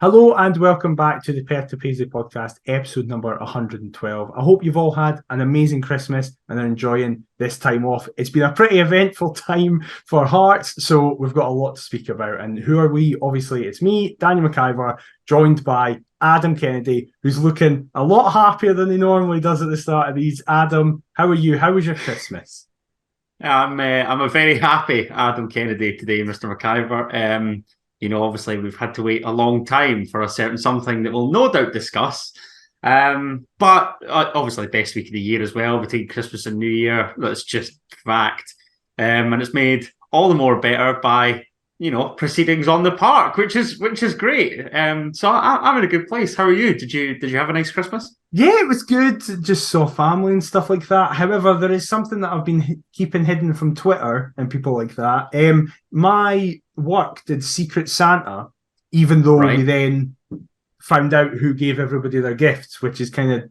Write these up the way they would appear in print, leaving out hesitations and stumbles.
Hello and welcome back to the Perth to Paisley podcast, episode number 112. I hope you've all had an amazing Christmas and are enjoying this time off. It's been a pretty eventful time for Hearts, so we've got a lot to speak about. And who are we? Obviously, it's me, Daniel McIver, joined by Adam Kennedy, who's looking a lot happier than he normally does at the start of these. Adam, how are you? How was your Christmas? I'm a very happy Adam Kennedy today, Mr. McIver. Obviously we've had to wait a long time for a certain something that we'll no doubt discuss. But obviously best week of the year as well, between Christmas and New Year. That's just fact. And it's made all the more better by, proceedings on the park, which is great. So I'm in a good place. How are you? Did you have a nice Christmas? Yeah, it was good. Just saw family and stuff like that. However, there is something that I've been keeping hidden from Twitter and people like that. My work did Secret Santa, even though we then found out who gave everybody their gifts, which is kind of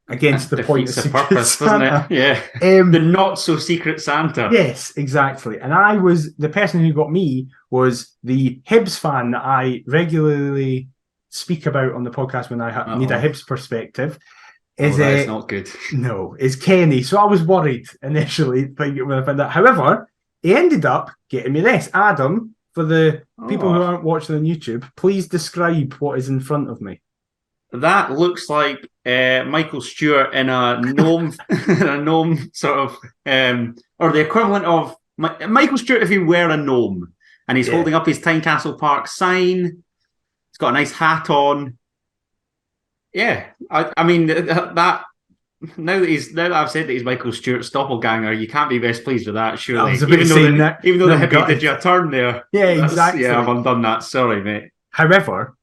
against the point of Secret purpose, Santa. Doesn't it? Yeah. The not so Secret Santa. Yes, exactly. And the person who got me was the Hibs fan that I regularly speak about on the podcast when I need a Hibs perspective. That's not good. No, is Kenny. So I was worried initially when I found out. However, he ended up getting me this. Adam, for the people who aren't watching on YouTube, please describe what is in front of me. That looks like Michael Stewart in a gnome, sort of, or the equivalent of Michael Stewart if he were a gnome, and he's holding up his Tynecastle Park sign. He's got a nice hat on. Yeah, I mean that. Now that I've said that he's Michael Stewart's doppelganger, you can't be best pleased with that, surely. Even though the hippie did you a turn there. Yeah, exactly. Yeah, I've undone that. Sorry, mate. However,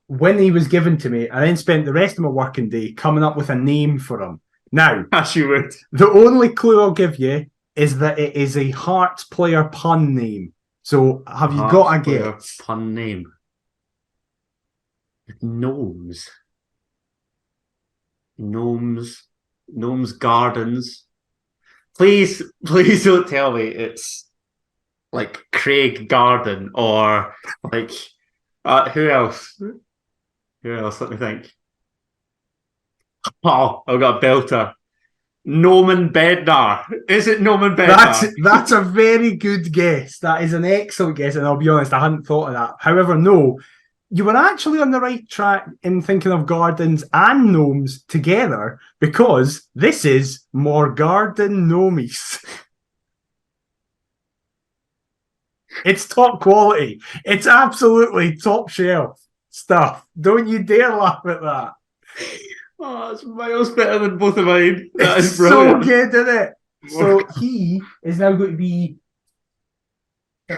when he was given to me, I then spent the rest of my working day coming up with a name for him. Now, as you would. The only clue I'll give you is that it is a Hearts player pun name. So, have you got a guess? Pun name. Gnomes Gardens. Please don't tell me it's like Craig Garden or like who else? Let me think. Oh, I've got a belter. Norman Bednar. Is it Norman Bednar? That's a very good guess. That is an excellent guess, and I'll be honest, I hadn't thought of that. However, no, you were actually on the right track in thinking of gardens and gnomes together, because this is Morgarden Gnomies. It's top quality. It's absolutely top shelf stuff. Don't you dare laugh at that. Oh, it's miles better than both of mine. That is so good, isn't it? So he is now going to be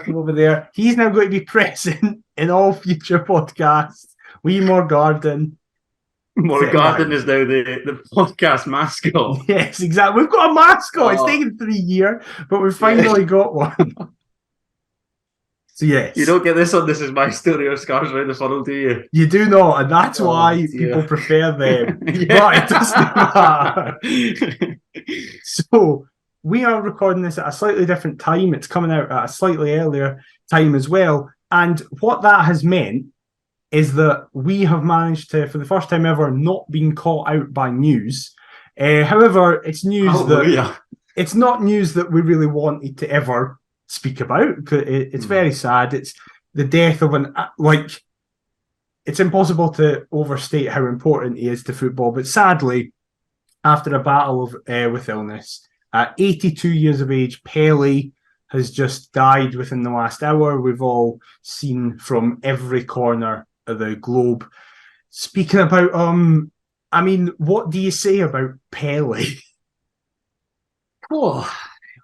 over there. He's now going to be present in all future podcasts. Morgarden. Morgarden is now the podcast mascot. Yes, exactly. We've got a mascot. It's taken 3 years, but we've finally got one. So yes. You don't get this on This Is My Story or Scars Around the Funnel, do you? You do not, and that's why people prefer them. But it doesn't matter. So we are recording this at a slightly different time. It's coming out at a slightly earlier time as well. And what that has meant is that we have managed to, for the first time ever, not been caught out by news. However, it's news it's not news that we really wanted to ever speak about. It's very sad. It's the death of it's impossible to overstate how important he is to football. But sadly, after a battle with illness, at 82 years of age, Paisley has just died within the last hour. We've all seen from every corner of the globe. Speaking about what do you say about Paisley? Oh,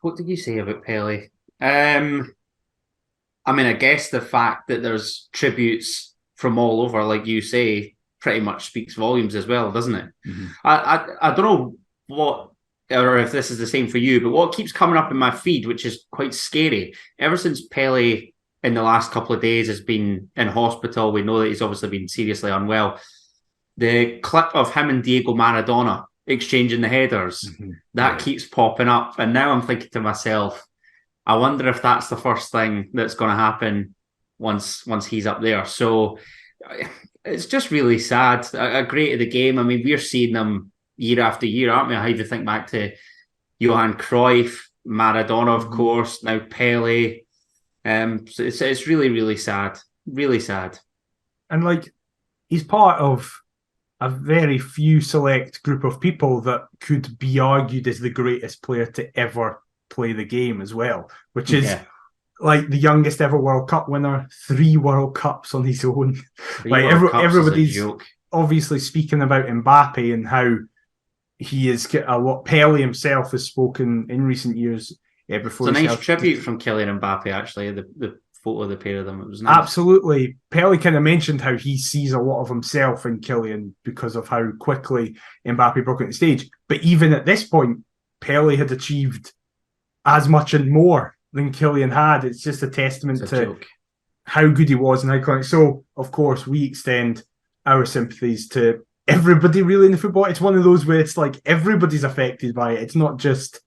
what did you say about Paisley? I guess the fact that there's tributes from all over, like you say, pretty much speaks volumes as well, doesn't it? Mm-hmm. I don't know what, or if this is the same for you, but what keeps coming up in my feed, which is quite scary, ever since Paisley in the last couple of days has been in hospital, we know that he's obviously been seriously unwell, the clip of him and Diego Maradona exchanging the headers, that keeps popping up. And now I'm thinking to myself, I wonder if that's the first thing that's going to happen once he's up there. So it's just really sad. A great of the game. I mean, we're seeing them year after year, aren't we? I even think back to Johan Cruyff, Maradona, of course, now Pele. So it's really, really sad. Really sad. And like, he's part of a very few select group of people that could be argued as the greatest player to ever play the game as well, which is like the youngest ever World Cup winner, 3 World Cups on his own. Like everybody's obviously speaking about Mbappe and how he is a lot. Pele himself has spoken in recent years. Before it's a nice tribute from Kylian Mbappe, actually, the photo of the pair of them. It was nice. Absolutely. Pele kind of mentioned how he sees a lot of himself in Kylian because of how quickly Mbappe broke on the stage. But even at this point, Pele had achieved as much and more than Kylian had. It's just a testament to how good he was and how iconic. So, of course, we extend our sympathies to everybody really in the football. It's one of those where it's like everybody's affected by it. It's not just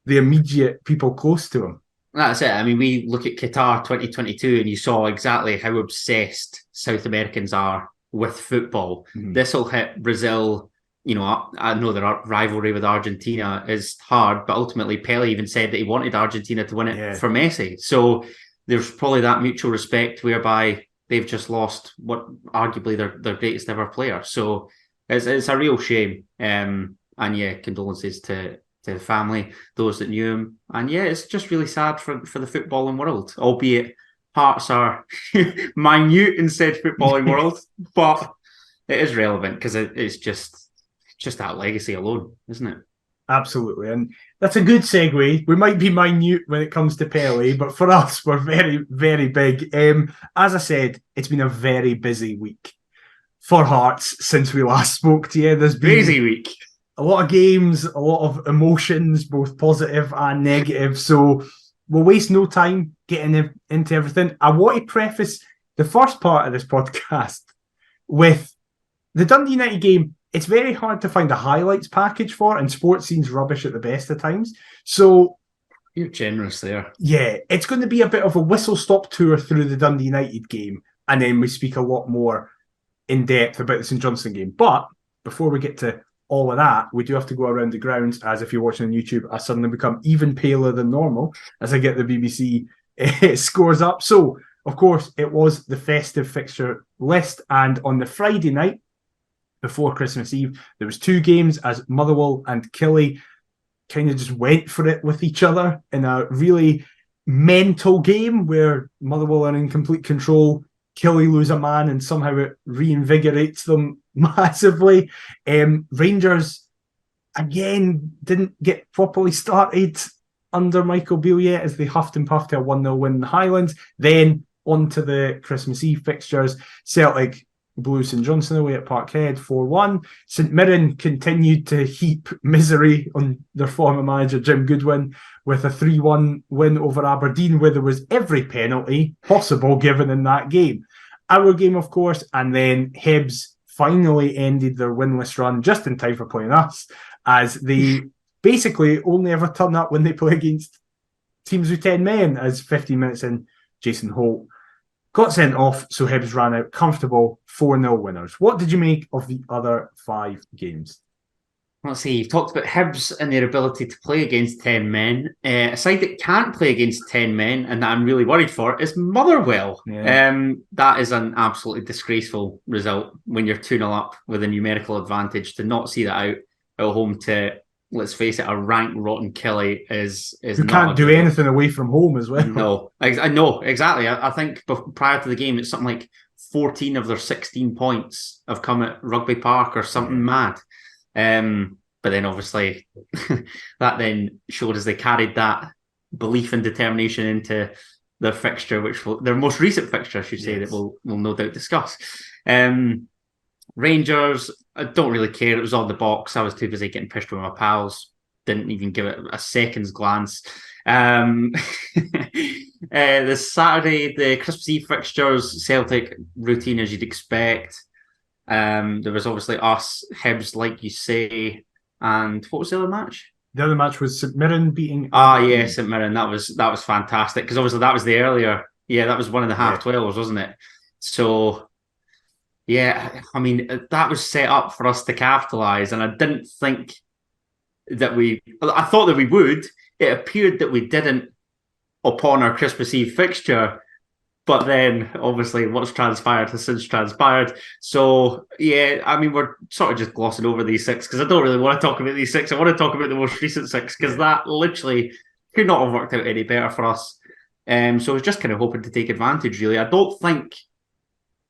the immediate people close to him. That's it. I mean, we look at Qatar 2022 and you saw exactly how obsessed South Americans are with football. This will hit Brazil. You know, I know their rivalry with Argentina is hard, but ultimately Pele even said that he wanted Argentina to win it for Messi. So there's probably that mutual respect whereby they've just lost what arguably their greatest ever player. So it's a real shame. And condolences to the family, those that knew him. And it's just really sad for the footballing world, albeit hearts are minute in said footballing world, but it is relevant because it's just that legacy alone, isn't it? Absolutely. And that's a good segue. We might be minute when it comes to Pele, but for us, we're very, very big. As I said, it's been a very busy week for Hearts since we last spoke to you. There's been crazy week. A lot of games, a lot of emotions, both positive and negative. So we'll waste no time getting into everything. I want to preface the first part of this podcast with the Dundee United game. It's very hard to find a highlights package for, and sports scene's rubbish at the best of times. So you're generous there. Yeah, it's going to be a bit of a whistle-stop tour through the Dundee United game, and then we speak a lot more in depth about the St Johnstone game. But before we get to all of that, we do have to go around the grounds, as if you're watching on YouTube, I suddenly become even paler than normal as I get the BBC scores up. So, of course, it was the festive fixture list, and on the Friday night, before Christmas Eve, there was 2 games as Motherwell and Killie kind of just went for it with each other in a really mental game where Motherwell are in complete control. Killie lose a man and somehow it reinvigorates them massively. Rangers, again, didn't get properly started under Michael Beale yet as they huffed and puffed to a 1-0 win in the Highlands. Then on to the Christmas Eve fixtures. Celtic blew St Johnstone away at Parkhead 4-1. St Mirren continued to heap misery on their former manager Jim Goodwin with a 3-1 win over Aberdeen, where there was every penalty possible given in that game. Our game, of course, and then Hibs finally ended their winless run just in time for playing us, as they basically only ever turn up when they play against teams with 10 men, as 15 minutes in, Jason Holt got sent off, so Hibs ran out comfortable 4-0 winners. What did you make of the other 5 games? Let's see, you've talked about Hibs and their ability to play against 10 men. A side that can't play against 10 men, and that I'm really worried for, is Motherwell. That is an absolutely disgraceful result when you're 2-0 up with a numerical advantage. To not see that out at home to, let's face it, a rank rotten Killie is you can't do anything away from home as well. No, I know, exactly. I think prior to the game, it's something like 14 of their 16 points have come at Rugby Park or something mad. But then obviously that then showed as they carried that belief and determination into their fixture, their most recent fixture, I should say, that we'll no doubt discuss. Rangers, I don't really care. It was on the box. I was too busy getting pissed with my pals. Didn't even give it a second's glance. The Saturday, the Christmas Eve fixtures, Celtic routine as you'd expect. There was obviously us, Hibs, like you say, and what was the other match? The other match was St Mirren beating. St Mirren. That was fantastic because obviously that was the earlier. Yeah, that was one of the half 12s, wasn't it? So Yeah, I mean, that was set up for us to capitalise, and I didn't think that I thought that we would. It appeared that we didn't upon our Christmas Eve fixture, but then obviously what's transpired has since transpired. So, yeah, I mean, we're sort of just glossing over these 6 because I don't really want to talk about these 6. I want to talk about the most recent 6 because that literally could not have worked out any better for us. So I was just kind of hoping to take advantage, really. I don't think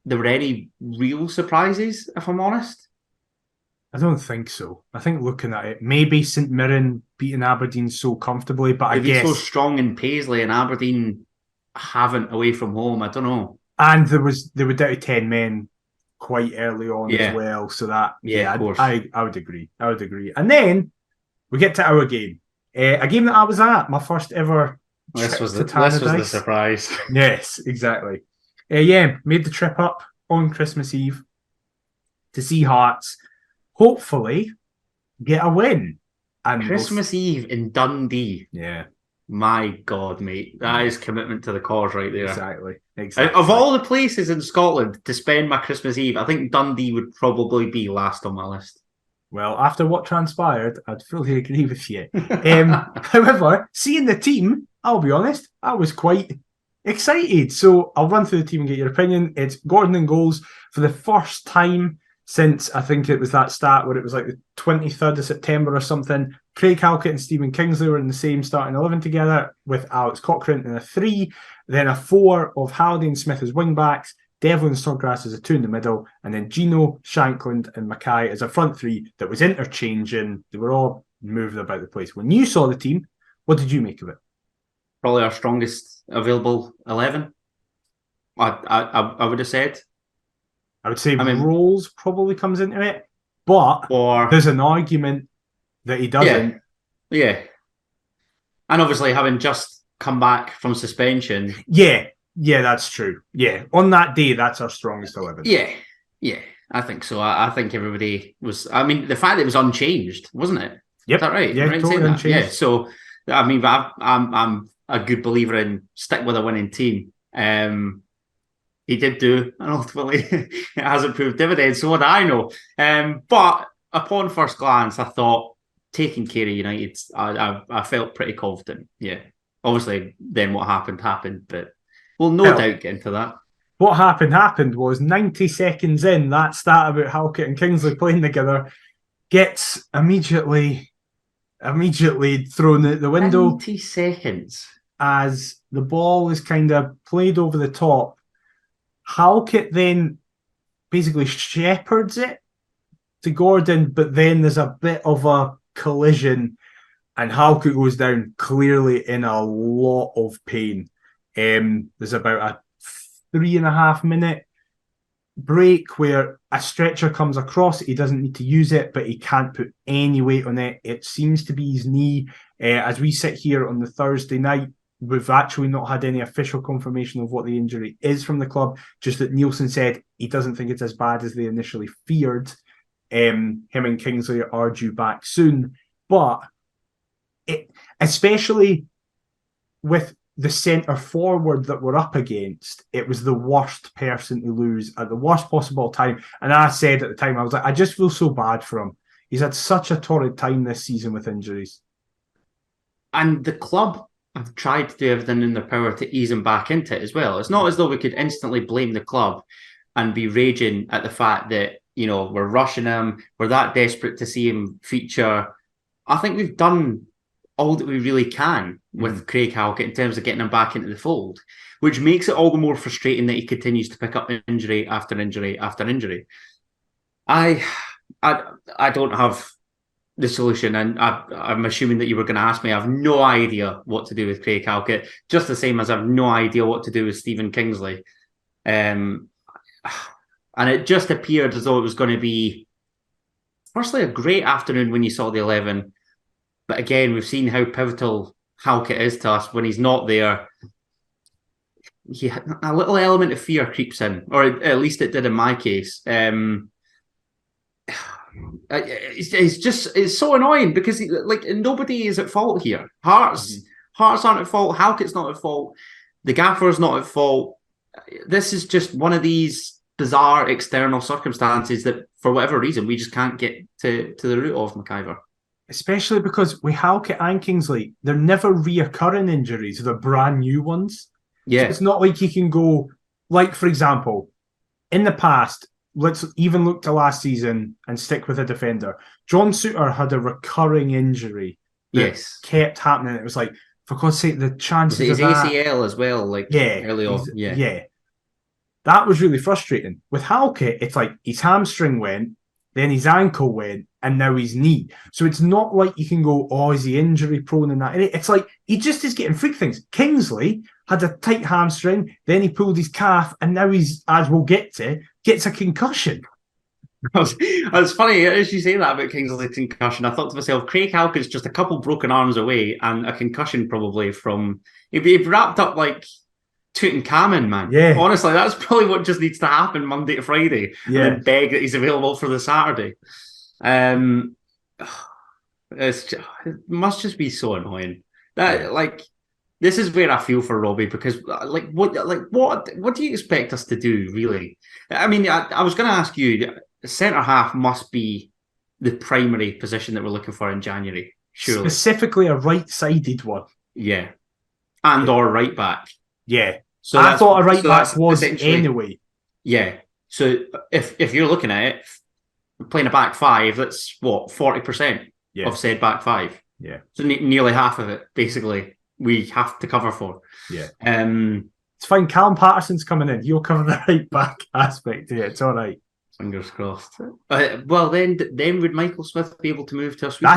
there were any real surprises, if I'm honest. I don't think so. I think looking at it, maybe St Mirren beating Aberdeen so comfortably, but I guess so strong in Paisley and Aberdeen haven't away from home. I don't know. And they were down to 10 men quite early on as well. So that I would agree. I would agree. And then we get to our game. A game that I was at, my first ever trip to Tannadice. This was the surprise. Yes, exactly. Made the trip up on Christmas Eve to see Hearts. Hopefully, get a win. And Christmas Eve in Dundee. Yeah. My God, mate. That is commitment to the cause right there. Exactly. Of all the places in Scotland to spend my Christmas Eve, I think Dundee would probably be last on my list. Well, after what transpired, I'd fully agree with you. However, seeing the team, I'll be honest, I was quite excited. So I'll run through the team and get your opinion. It's Gordon in goals for the first time since I think it was that start where it was like the 23rd of September or something. Craig Halkett and Stephen Kingsley were in the same starting 11 together with Alex Cochrane in a 3, then a 4 of Halliday and Smith as wing-backs, Devlin and Snodgrass as a 2 in the middle, and then Gino, Shankland and Mackay as a front 3 that was interchanging. They were all moving about the place. When you saw the team, what did you make of it? Probably our strongest available 11. I would have said. I would say Rolls probably comes into it, but there's an argument that he doesn't. Yeah. And obviously having just come back from suspension. Yeah, that's true. Yeah, on that day, that's our strongest 11. Yeah, I think so. I think everybody was. I mean, the fact that it was unchanged, wasn't it? Yep. Is that right? Yeah, right totally unchanged. Yeah. So, I mean, I'm a good believer in stick with a winning team. He did do, and ultimately it hasn't proved dividends. So what do I know? But upon first glance, I thought taking care of United, I felt pretty confident. Yeah. Obviously, then what happened, but we'll no doubt get into that. What happened was 90 seconds in, that stat about Halkett and Kingsley playing together gets immediately thrown out the window. 90 seconds. As the ball is kind of played over the top. Halkett then basically shepherds it to Gordon, but then there's a bit of a collision and Halkett goes down clearly in a lot of pain. There's about a 3.5 minute break where a stretcher comes across. He doesn't need to use it, but he can't put any weight on it. It seems to be his knee. As we sit here on the Thursday night, we've actually not had any official confirmation of what the injury is from the club, just that Nielsen said he doesn't think it's as bad as they initially feared. Him and Kingsley are due back soon. But especially with the centre forward that we're up against, it was the worst person to lose at the worst possible time. And I said at the time, I was like, I just feel so bad for him. He's had such a torrid time this season with injuries. And the club have tried to do everything in their power to ease him back into it as well. It's not as though we could instantly blame the club and be raging at the fact that, we're rushing him, we're that desperate to see him feature. I think we've done all that we really can with Craig Halkett in terms of getting him back into the fold, which makes it all the more frustrating that he continues to pick up injury after injury after injury. I don't have the solution, and I'm assuming that you were going to ask me. I have no idea what to do with Craig Halkett, just the same as I have no idea what to do with Stephen Kingsley. And it just appeared as though it was going to be, firstly, a great afternoon when you saw the 11. But again, we've seen how pivotal Halkett is to us when he's not there. A little element of fear creeps in, or at least it did in my case. It's so annoying because nobody is at fault here. Hearts aren't at fault. Halkett's not at fault. The gaffer's not at fault. This is just one of these bizarre external circumstances that, for whatever reason, we just can't get to the root of, McIver. Especially because with Halkett and Kingsley, they're never reoccurring injuries, they're brand new ones. Yeah. So it's not like you can go, like, for example, in the past, let's even look to last season and stick with a defender. John Souttar had a recurring injury that kept happening. It was like, for God's sake, the chances of that... ACL as well, like early on. Yeah. That was really frustrating. With Halkett, it's like his hamstring went, then his ankle went, and now his knee. So it's not like you can go, oh, is he injury prone and that? It's like he just is getting freak things. Kingsley had a tight hamstring, then he pulled his calf, and now he's, as we'll get to, gets a concussion. It's funny as you say that about Kingsley's concussion. I thought to myself, Craig Halkett's just a couple broken arms away and a concussion probably from... He'd be wrapped up like Tutankhamun, man. Yeah. Honestly, that's probably what just needs to happen Monday to Friday. Yeah. And then beg that he's available for the Saturday. It must just be so annoying. This is where I feel for Robbie, because what do you expect us to do, really? I mean, I was going to ask you, centre half must be the primary position that we're looking for in January, surely. Specifically a right-sided one. Yeah. And or right back. Yeah. So I thought a right back was anyway. Yeah. So if you're looking at it, playing a back five, that's what, 40% of said back five. Yeah. So nearly half of it, basically, we have to cover for. Yeah. It's fine. Callum Patterson's coming in. He'll cover the right back aspect of it. It's all right. Fingers crossed. Well, then would Michael Smith be able to move to a sweeper?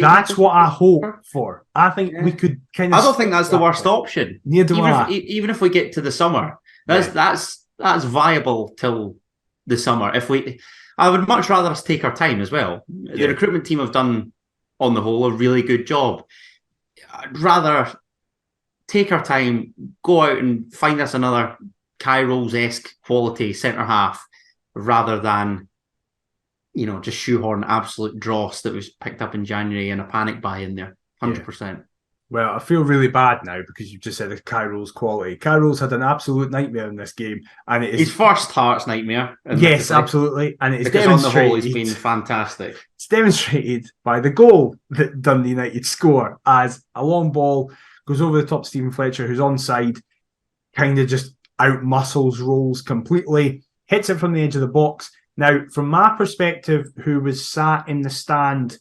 That's what I hope for. I think we could kind of... I don't think that's the worst option. Neither do I. Even if we get to the summer, that's viable till the summer. I would much rather us take our time as well. The recruitment team have done, on the whole, a really good job. I'd rather take our time, go out and find us another Kai Rolls-esque quality centre half, rather than, just shoehorn absolute dross that was picked up in January and a panic buy in there. 100%. Yeah. Well, I feel really bad now because you've just said the Kai Rolls quality. Kai Rolls had an absolute nightmare in this game, and it is his first Hearts nightmare. Yes, absolutely, and it's because demonstrated. On the whole, he's been fantastic. It's demonstrated by the goal that Dundee United score, as a long ball goes over the top of Stephen Fletcher, who's onside, kind of just out muscles Rolls completely, hits it from the edge of the box. Now, from my perspective, who was sat in the stand,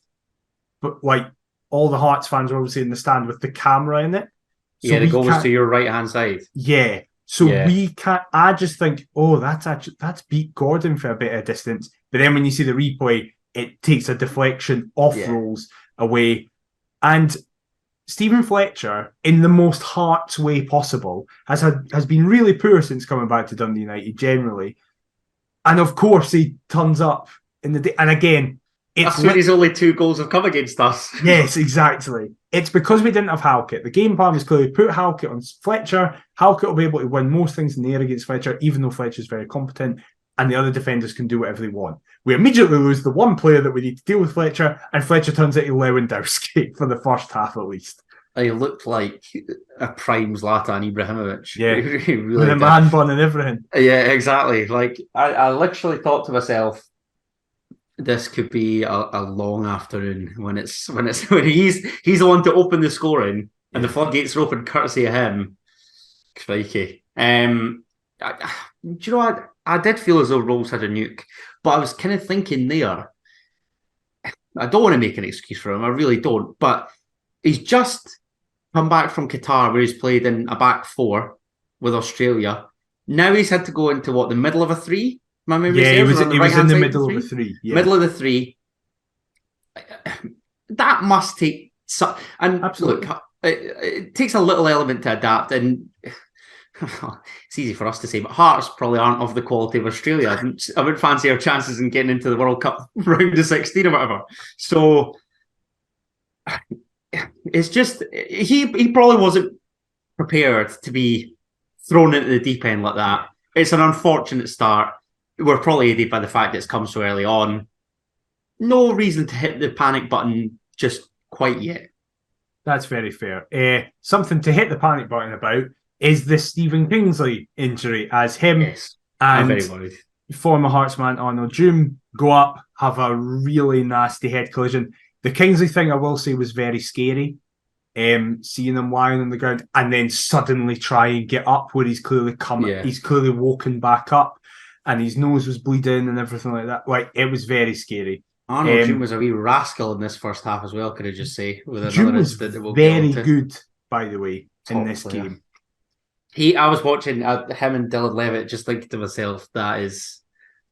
but like, all the Hearts fans were obviously in the stand with the camera in it. So the goal was to your right-hand side. Yeah. So we can't... I just think, that's beat Gordon for a bit of distance. But then when you see the replay, it takes a deflection off Rolls away. And Stephen Fletcher, in the most Hearts way possible, has been really poor since coming back to Dundee United, generally. And of course, he turns up in the day. And again... That's when his only 2 goals have come against us. Yes, exactly. It's because we didn't have Halkett. The game plan was clearly put Halkett on Fletcher. Halkett will be able to win most things in the air against Fletcher, even though Fletcher's very competent, and the other defenders can do whatever they want. We immediately lose the one player that we need to deal with Fletcher, and Fletcher turns into Lewandowski for the first half at least. He looked like a prime Zlatan Ibrahimovic. Yeah, he really with a man bun and everything. Yeah, exactly. Like I literally thought to myself, this could be a long afternoon when he's the one to open the scoring and the floodgates are open courtesy of him. Crikey. Do you know what? I did feel as though Rolls had a nuke, but I was kind of thinking there, I don't want to make an excuse for him, I really don't, but he's just come back from Qatar where he's played in a back 4 with Australia. Now he's had to go into the middle of a 3? My memory he was in the middle of a 3. Yeah. Middle of the 3. That must take some... And absolutely. Look, it takes a little element to adapt, and it's easy for us to say, but Hearts probably aren't of the quality of Australia. I wouldn't fancy our chances in getting into the World Cup round of 16 or whatever. So it's just... He probably wasn't prepared to be thrown into the deep end like that. It's an unfortunate start. We're probably aided by the fact that it's come so early on. No reason to hit the panic button just quite yet. That's very fair. Something to hit the panic button about is the Stephen Kingsley injury, as him I'm very worried. Former Hearts man Arnold Doom go up, have a really nasty head collision. The Kingsley thing, I will say, was very scary. Seeing him lying on the ground and then suddenly try and get up where he's clearly he's clearly woken back up and his nose was bleeding and everything like that. Like, it was very scary. Arnold Doom was a wee rascal in this first half as well, could I just say? Doom was very good, by the way, in this game. I was watching him and Dylan Levitt, just thinking to myself, that's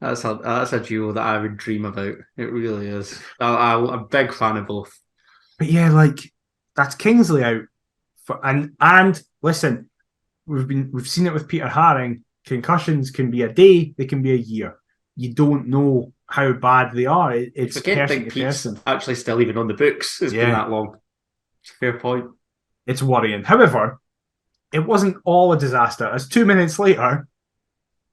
a duo that I would dream about. It really is. I'm a big fan of both. But yeah, like, that's Kingsley out. And listen, we've seen it with Peter Haring. Concussions can be a day, they can be a year. You don't know how bad they are. It's person to person. Actually still even on the books. It's been that long. It's a fair point. It's worrying. However, it wasn't all a disaster. As 2 minutes later,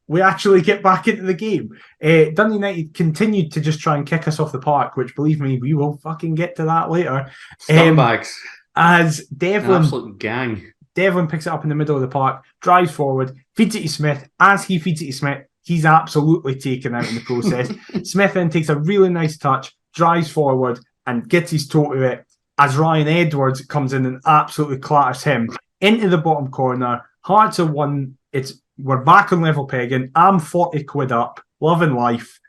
we actually get back into the game. Dundee United continued to just try and kick us off the park, which, believe me, we will fucking get to that later. Scumbags. As Devlin... An absolute gang. Devlin picks it up in the middle of the park, drives forward, feeds it to Smith. As he feeds it to Smith, he's absolutely taken out in the process. Smith then takes a really nice touch, drives forward, and gets his toe to it as Ryan Edwards comes in and absolutely clatters him into the bottom corner. Hearts are won. We're back on level pegging. I'm 40 quid up, loving life.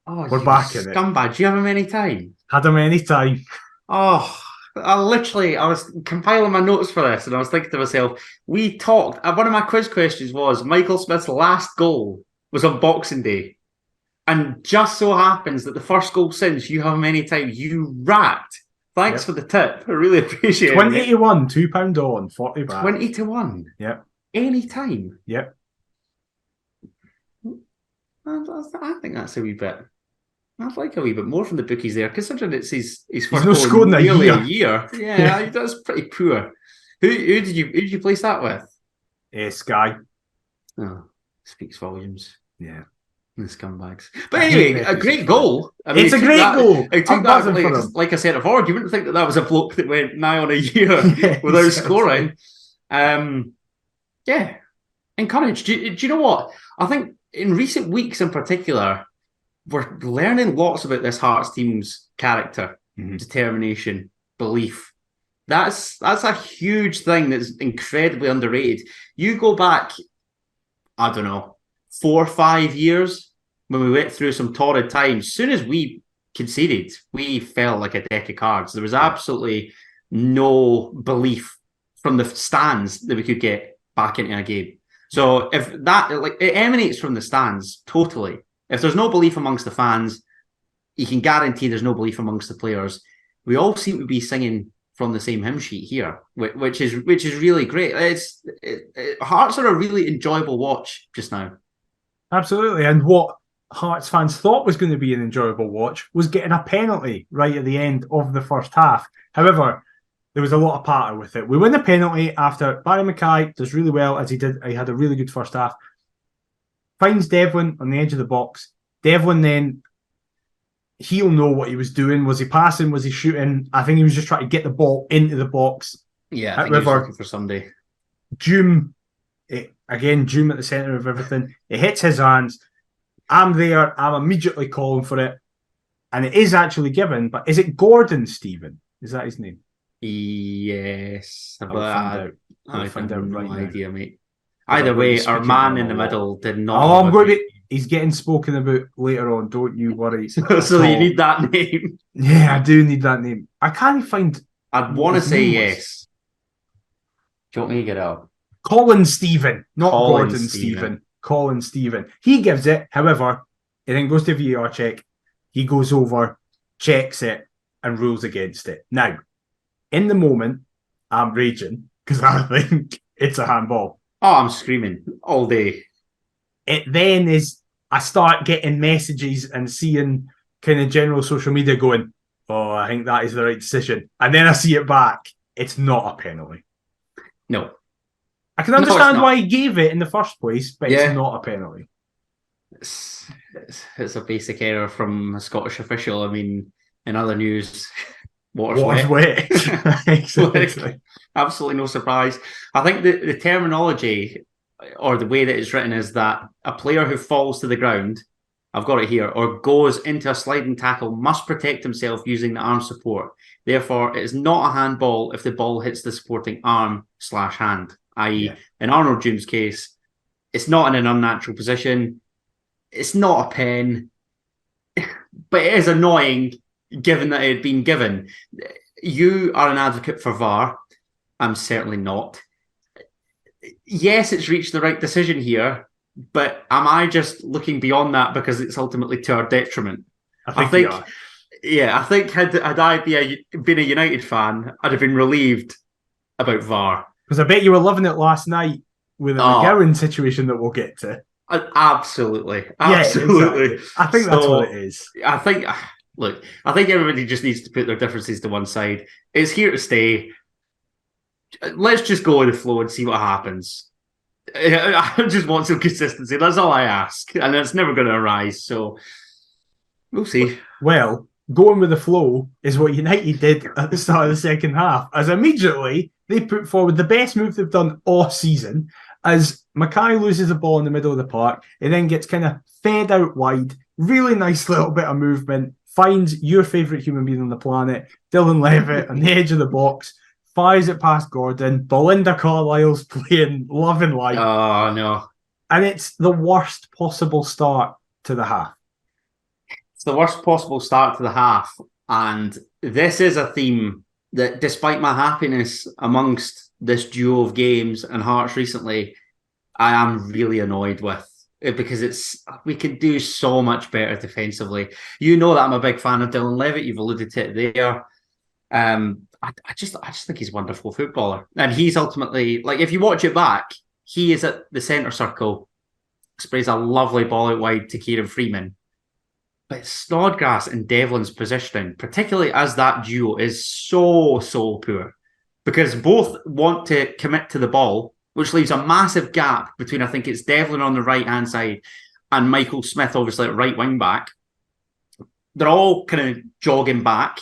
Oh, we're back in it. Scumbag. Do you have him any time? Had him any time. Oh, I was compiling my notes for this and I was thinking to myself, we talked, one of my quiz questions was Michael Smith's last goal was on Boxing Day. And just so happens that the first goal since you have him any time, you rat. Thanks for the tip. I really appreciate 20 it. 20 to 1, £2 on, 40 back. 20 to 1? Yep. Any time? Yep. I think that's a wee bit. I'd like a wee bit more from the bookies there, considering it's his first goal scored in nearly a year. Yeah, that's pretty poor. Who did you place that with? Sky. Oh, speaks volumes. Yeah. The scumbags. But anyway, a great goal. I mean, it's a great goal. I took that, like I said before, you wouldn't think that was a bloke that went nigh on a year without scoring. Yeah, encouraged. Do you know what? I think in recent weeks in particular, we're learning lots about this Hearts team's character, determination, belief. That's a huge thing that's incredibly underrated. You go back, I don't know, 4 or 5 years when we went through some torrid times. As soon as we conceded, we fell like a deck of cards. There was absolutely no belief from the stands that we could get back into a game. So if that, like, it emanates from the stands totally. If there's no belief amongst the fans, you can guarantee there's no belief amongst the players. We all seem to be singing from the same hymn sheet here, which is really great. Hearts are a really enjoyable watch just now. Absolutely, and what Hearts fans thought was going to be an enjoyable watch was getting a penalty right at the end of the first half. However, there was a lot of patter with it. We win the penalty after Barry Mackay does really well, as he did. He had a really good first half. Finds Devlin on the edge of the box. Devlin then, he'll know what he was doing. Was he passing? Was he shooting? I think he was just trying to get the ball into the box. Yeah, I think he was looking for somebody. Doom at the centre of everything. It hits his hands. I'm there. I'm immediately calling for it. And it is actually given, but is it Gordon, Stephen? Is that his name? Yes. I'll find out no right idea, now. mate. Either way, our man in the middle did not. Oh, I'm going to be... He's getting spoken about later on, don't you worry. So you need that name? Yeah, I do need that name. I can't find... I'd want to say yes. Do you want me to get out? Colin Stephen, not Gordon Stephen. Colin Stephen. He gives it, however, it then goes to VAR check. He goes over, checks it, and rules against it. Now, in the moment, I'm raging because I think it's a handball. Oh, I'm screaming all day. It then is, I start getting messages and seeing kind of general social media going, oh, I think that is the right decision. And then I see it back. It's not a penalty. No. I can understand why he gave it in the first place, but it's not a penalty. It's a basic error from a Scottish official. I mean, in other news, water's wet. Exactly. Absolutely no surprise. I think the terminology or the way that it's written is that a player who falls to the ground, I've got it here, or goes into a sliding tackle must protect himself using the arm support. Therefore, it is not a handball if the ball hits the supporting arm/hand, i.e., in Arnold June's case, it's not in an unnatural position. It's not a pen, but it is annoying given that it had been given. You are an advocate for VAR. I'm certainly not. Yes, it's reached the right decision here, but am I just looking beyond that because it's ultimately to our detriment? I think had I been a United fan, I'd have been relieved about VAR. Because I bet you were loving it last night with the McGowan situation that we'll get to. Absolutely. Yeah, exactly. I think that's what it is. I think everybody just needs to put their differences to one side. It's here to stay. Let's just go with the flow and see what happens. I just want some consistency. That's all I ask. And it's never going to arise. So we'll see. Well, going with the flow is what United did at the start of the second half, as immediately they put forward the best move they've done all season, as Mackay loses the ball in the middle of the park. It then gets kind of fed out wide. Really nice little bit of movement. Finds your favourite human being on the planet, Dylan Levitt, on the edge of the box. Fires it past Gordon. Belinda Carlisle's playing love and life. Oh, no. And it's the worst possible start to the half. It's the worst possible start to the half. And this is a theme that, despite my happiness amongst this duo of games and Hearts recently, I am really annoyed with. Because we could do so much better defensively. You know that I'm a big fan of Dylan Levitt. You've alluded to it there. I just think he's a wonderful footballer. And he's ultimately, like, if you watch it back, he is at the centre circle, sprays a lovely ball out wide to Kieran Freeman. But Snodgrass and Devlin's positioning, particularly as that duo, is so poor. Because both want to commit to the ball, which leaves a massive gap between, I think it's Devlin on the right-hand side and Michael Smith, obviously, at right wing-back. They're all kind of jogging back.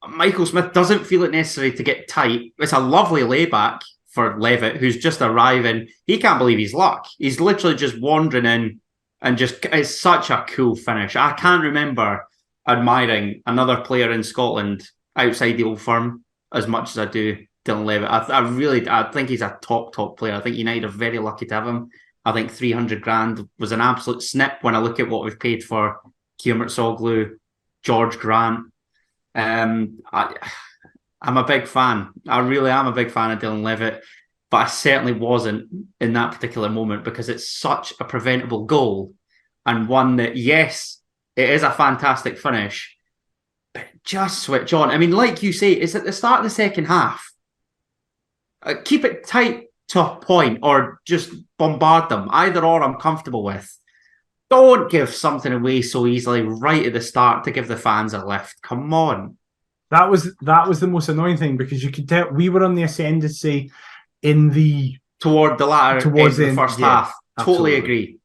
Michael Smith doesn't feel it necessary to get tight. It's a lovely layback for Levitt, who's just arriving. He can't believe his luck. He's literally just wandering in and it's such a cool finish. I can't remember admiring another player in Scotland outside the Old Firm as much as I do Dylan Levitt. I think he's a top player. I think United are very lucky to have him. I think 300 grand was an absolute snip when I look at what we've paid for Kiyomirt Soglu, George Grant. I'm a big fan. I really am a big fan of Dylan Levitt, but I certainly wasn't in that particular moment because it's such a preventable goal and one that, yes, it is a fantastic finish, but just switch on. I mean, like you say, it's at the start of the second half. Keep it tight to a point or just bombard them. Either or I'm comfortable with. Don't give something away so easily right at the start to give the fans a lift. Come on. That was the most annoying thing because you could tell we were on the ascendancy in the towards the first half. Totally agree.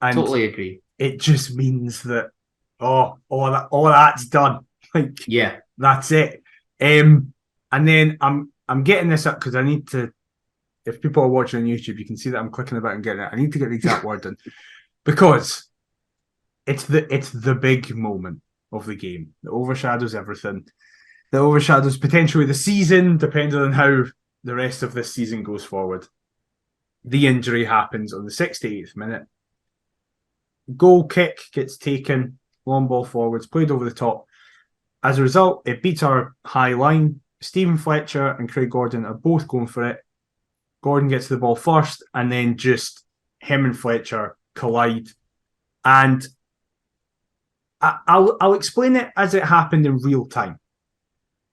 And totally agree. It just means that all that's done. Like that's it. And then I'm getting this up because I need to. If people are watching on YouTube, you can see that I'm clicking about and getting it. I need to get the exact word in. Because it's the big moment of the game that overshadows everything. That overshadows potentially the season, depending on how the rest of this season goes forward. The injury happens on the 68th minute. Goal kick gets taken, long ball forwards, played over the top. As a result, it beats our high line. Stephen Fletcher and Craig Gordon are both going for it. Gordon gets the ball first, and then just him and Fletcher collide. And I'll explain it as it happened in real time.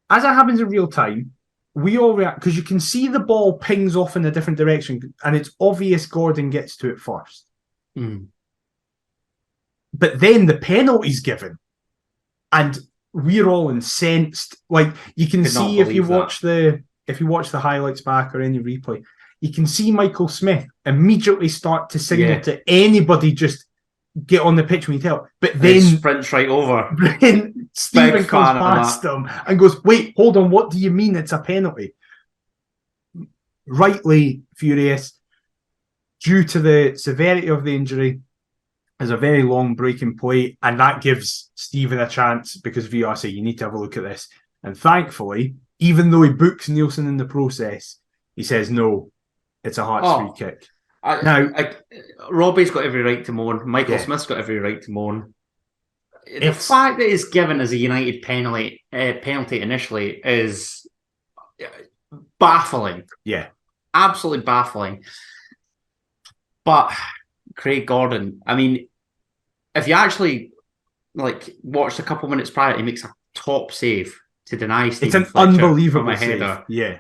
As it happens in real time, we all react because you can see the ball pings off in a different direction, and it's obvious Gordon gets to it first. But then the penalty's given, and we're all incensed. Like you can see if you watch the highlights back or any replay, you can see Michael Smith immediately start to signal to anybody just get on the pitch when you tell. But then sprints right over. Then Stephen comes past him and goes, "Wait, hold on, what do you mean it's a penalty?" Rightly furious. due to the severity of the injury, is a very long breaking play, and that gives Stephen a chance because VAR say you need to have a look at this. And thankfully, even though he books Nielsen in the process, he says no, it's a Hearts free kick. Robbie's got every right to moan. Michael Smith's got every right to moan. The fact that it's given as a United penalty initially is baffling. Yeah, absolutely baffling. But Craig Gordon, I mean, if you actually watched a couple minutes prior, he makes a top save to deny Stephen Fletcher. It's an unbelievable from a save. Header. Yeah.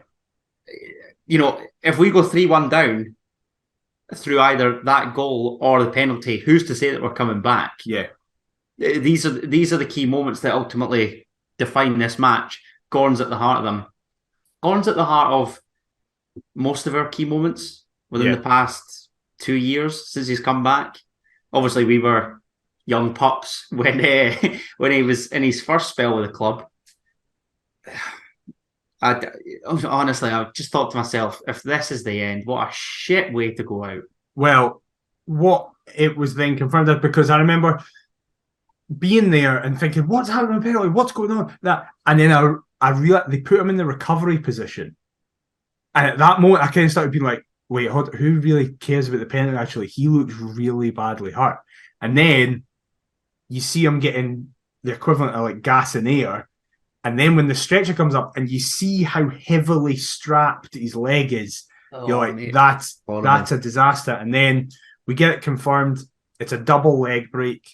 If we go 3-1 down through either that goal or the penalty, who's to say that we're coming back? Yeah. These are the key moments that ultimately define this match. Gordon's at the heart of them. Gordon's at the heart of most of our key moments within the past 2 years since he's come back. Obviously, we were young pups when he was in his first spell with the club. Honestly, I just thought to myself, if this is the end, what a shit way to go out. Well, what it was then confirmed, because I remember being there and thinking, what's happening penalty? What's going on? And then I realized they put him in the recovery position. And at that moment, I kind of started being like, wait, who really cares about the penalty? Actually, he looks really badly hurt. And then you see him getting the equivalent of gas and air. And then when the stretcher comes up and you see how heavily strapped his leg is, you're like, mate, that's a disaster. And then we get it confirmed. It's a double leg break.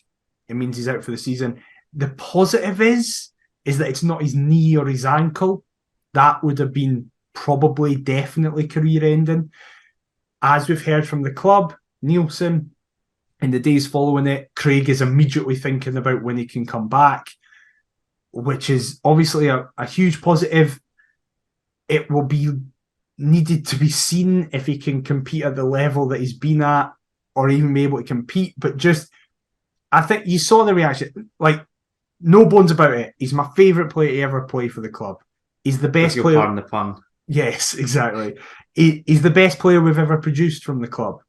It means he's out for the season. The positive is that it's not his knee or his ankle. That would have been probably definitely career-ending. As we've heard from the club, Nielsen, in the days following it, Craig is immediately thinking about when he can come back, which is obviously a huge positive. It will be needed to be seen if he can compete at the level that he's been at or even be able to compete. But just, I think you saw the reaction. No bones about it. He's my favourite player to ever play for the club. He's the best player. Pardon the pun. Yes, exactly. He's the best player we've ever produced from the club.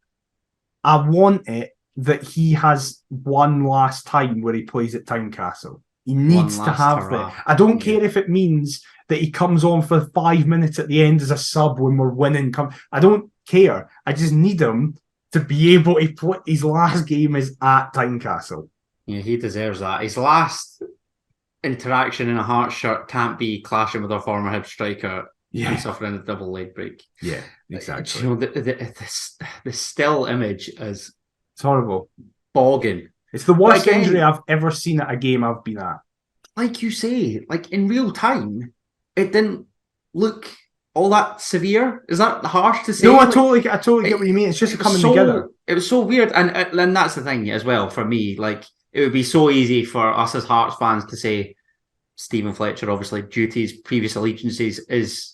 I want it that he has one last time where he plays at Tynecastle. He needs to have that. I don't care if it means that he comes on for 5 minutes at the end as a sub when we're winning. I don't care. I just need him to be able to play. His last game is at Tynecastle. Yeah, he deserves that. His last interaction in a Hearts shirt can't be clashing with our former head striker and suffering a double leg break. Yeah, exactly. The still image is... It's horrible. Bogging. It's the worst injury I've ever seen at a game I've been at. Like you say, in real time, it didn't look all that severe. Is that harsh to say? No, I totally get what you mean. It's just coming together. It was so weird, and that's the thing as well for me. It would be so easy for us as Hearts fans to say Stephen Fletcher, obviously due to his previous allegiances, is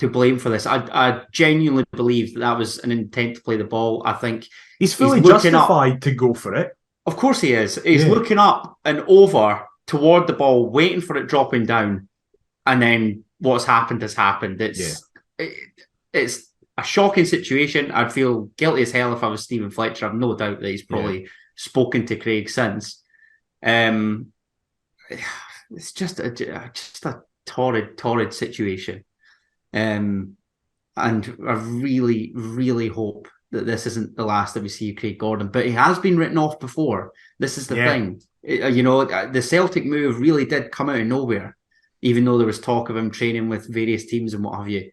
to blame for this. I genuinely believe that was an intent to play the ball. I think he's fully justified to go for it. Of course he is. He's looking up and over toward the ball, waiting for it dropping down, and then what's happened has happened. It's a shocking situation. I'd feel guilty as hell if I was Stephen Fletcher. I've no doubt that he's probably spoken to Craig since. It's just a torrid situation. And I really, really hope that this isn't the last that we see of Craig Gordon. But he has been written off before. This is the thing. The Celtic move really did come out of nowhere, even though there was talk of him training with various teams and what have you.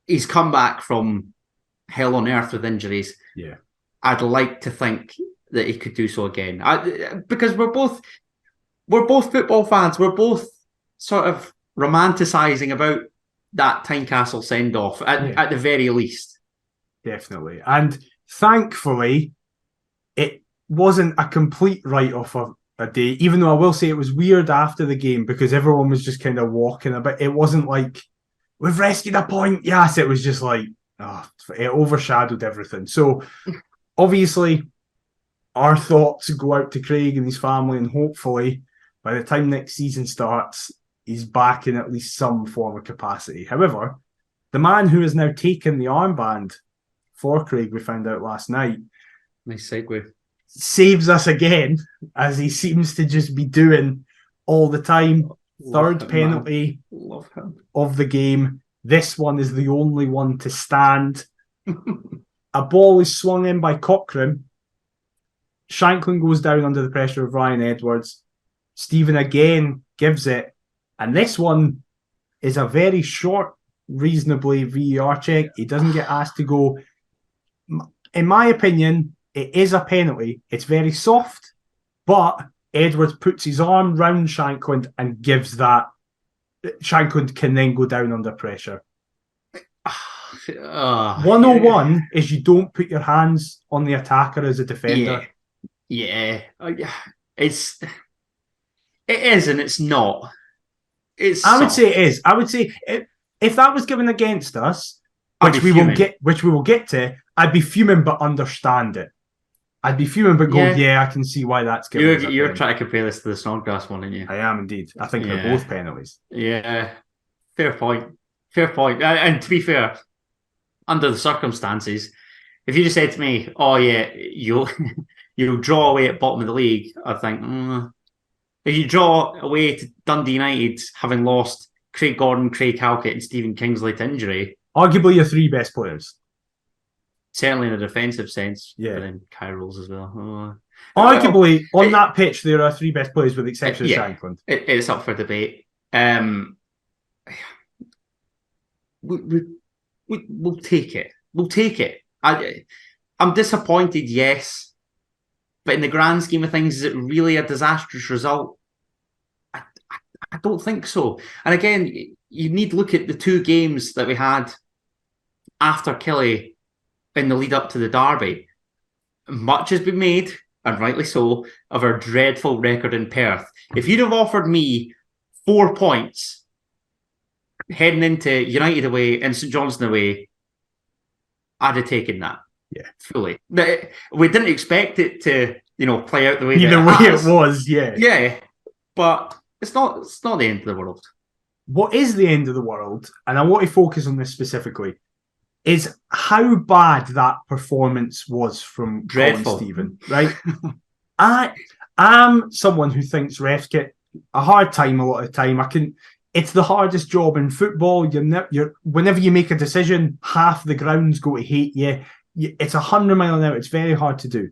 He's come back from hell on earth with injuries. Yeah, I'd like to think that he could do so again. Because we're both football fans. We're both sort of romanticising about that Tynecastle send-off at the very least. Definitely. And thankfully, it wasn't a complete write-off of a day, even though I will say it was weird after the game because everyone was just kind of walking a bit. It wasn't like, we've rescued a point. Yes, it was just like, it overshadowed everything. So, obviously, our thoughts go out to Craig and his family, and hopefully, by the time next season starts, he's back in at least some form of capacity. However, the man who has now taken the armband for Craig, we found out last night. Nice segue. Saves us again, as he seems to just be doing all the time. Third penalty of the game. This one is the only one to stand. A ball is swung in by Cochrane. Shanklin goes down under the pressure of Ryan Edwards. Stephen again gives it. And this one is a very short, reasonably VAR check. He doesn't get asked to go. In my opinion, it is a penalty. It's very soft, but Edwards puts his arm round Shanklin and gives that. Shanklin can then go down under pressure. 101 is you don't put your hands on the attacker as a defender. Yeah. It is and it's not. I would say it is. I would say if that was given against us, which we will get to, I'd be fuming but understand it. I'd be fuming but go, I can see why that's given. You're trying to compare this to the Snodgrass one, aren't you? I am indeed. I think they're both penalties. Yeah. Fair point. And to be fair, under the circumstances, if you just said to me, you'll draw away at bottom of the league, I think, if you draw away to Dundee United, having lost Craig Gordon, Craig Halkett and Stephen Kingsley to injury. Arguably your three best players. Certainly in a defensive sense. Yeah. But then Kai Rolls as well. Arguably, on that pitch, there are three best players with the exception of Shanklin. It's up for debate. We'll take it. We'll take it. I'm disappointed, yes. But in the grand scheme of things, is it really a disastrous result? I don't think so. And again, you need to look at the two games that we had after Killie in the lead up to the derby. Much has been made, and rightly so, of our dreadful record in Perth. If you'd have offered me 4 points heading into United away and St Johnstone away, I'd have taken that. Yeah, fully. We didn't expect it to, play out the way it was. Yeah, but it's not the end of the world. What is the end of the world, and I want to focus on this specifically, is how bad that performance was from Colin Stephen. Right? I am someone who thinks refs get a hard time a lot of the time. It's the hardest job in football. Whenever you make a decision, half the grounds go to hate you. It's 100 mile an hour. It's very hard to do.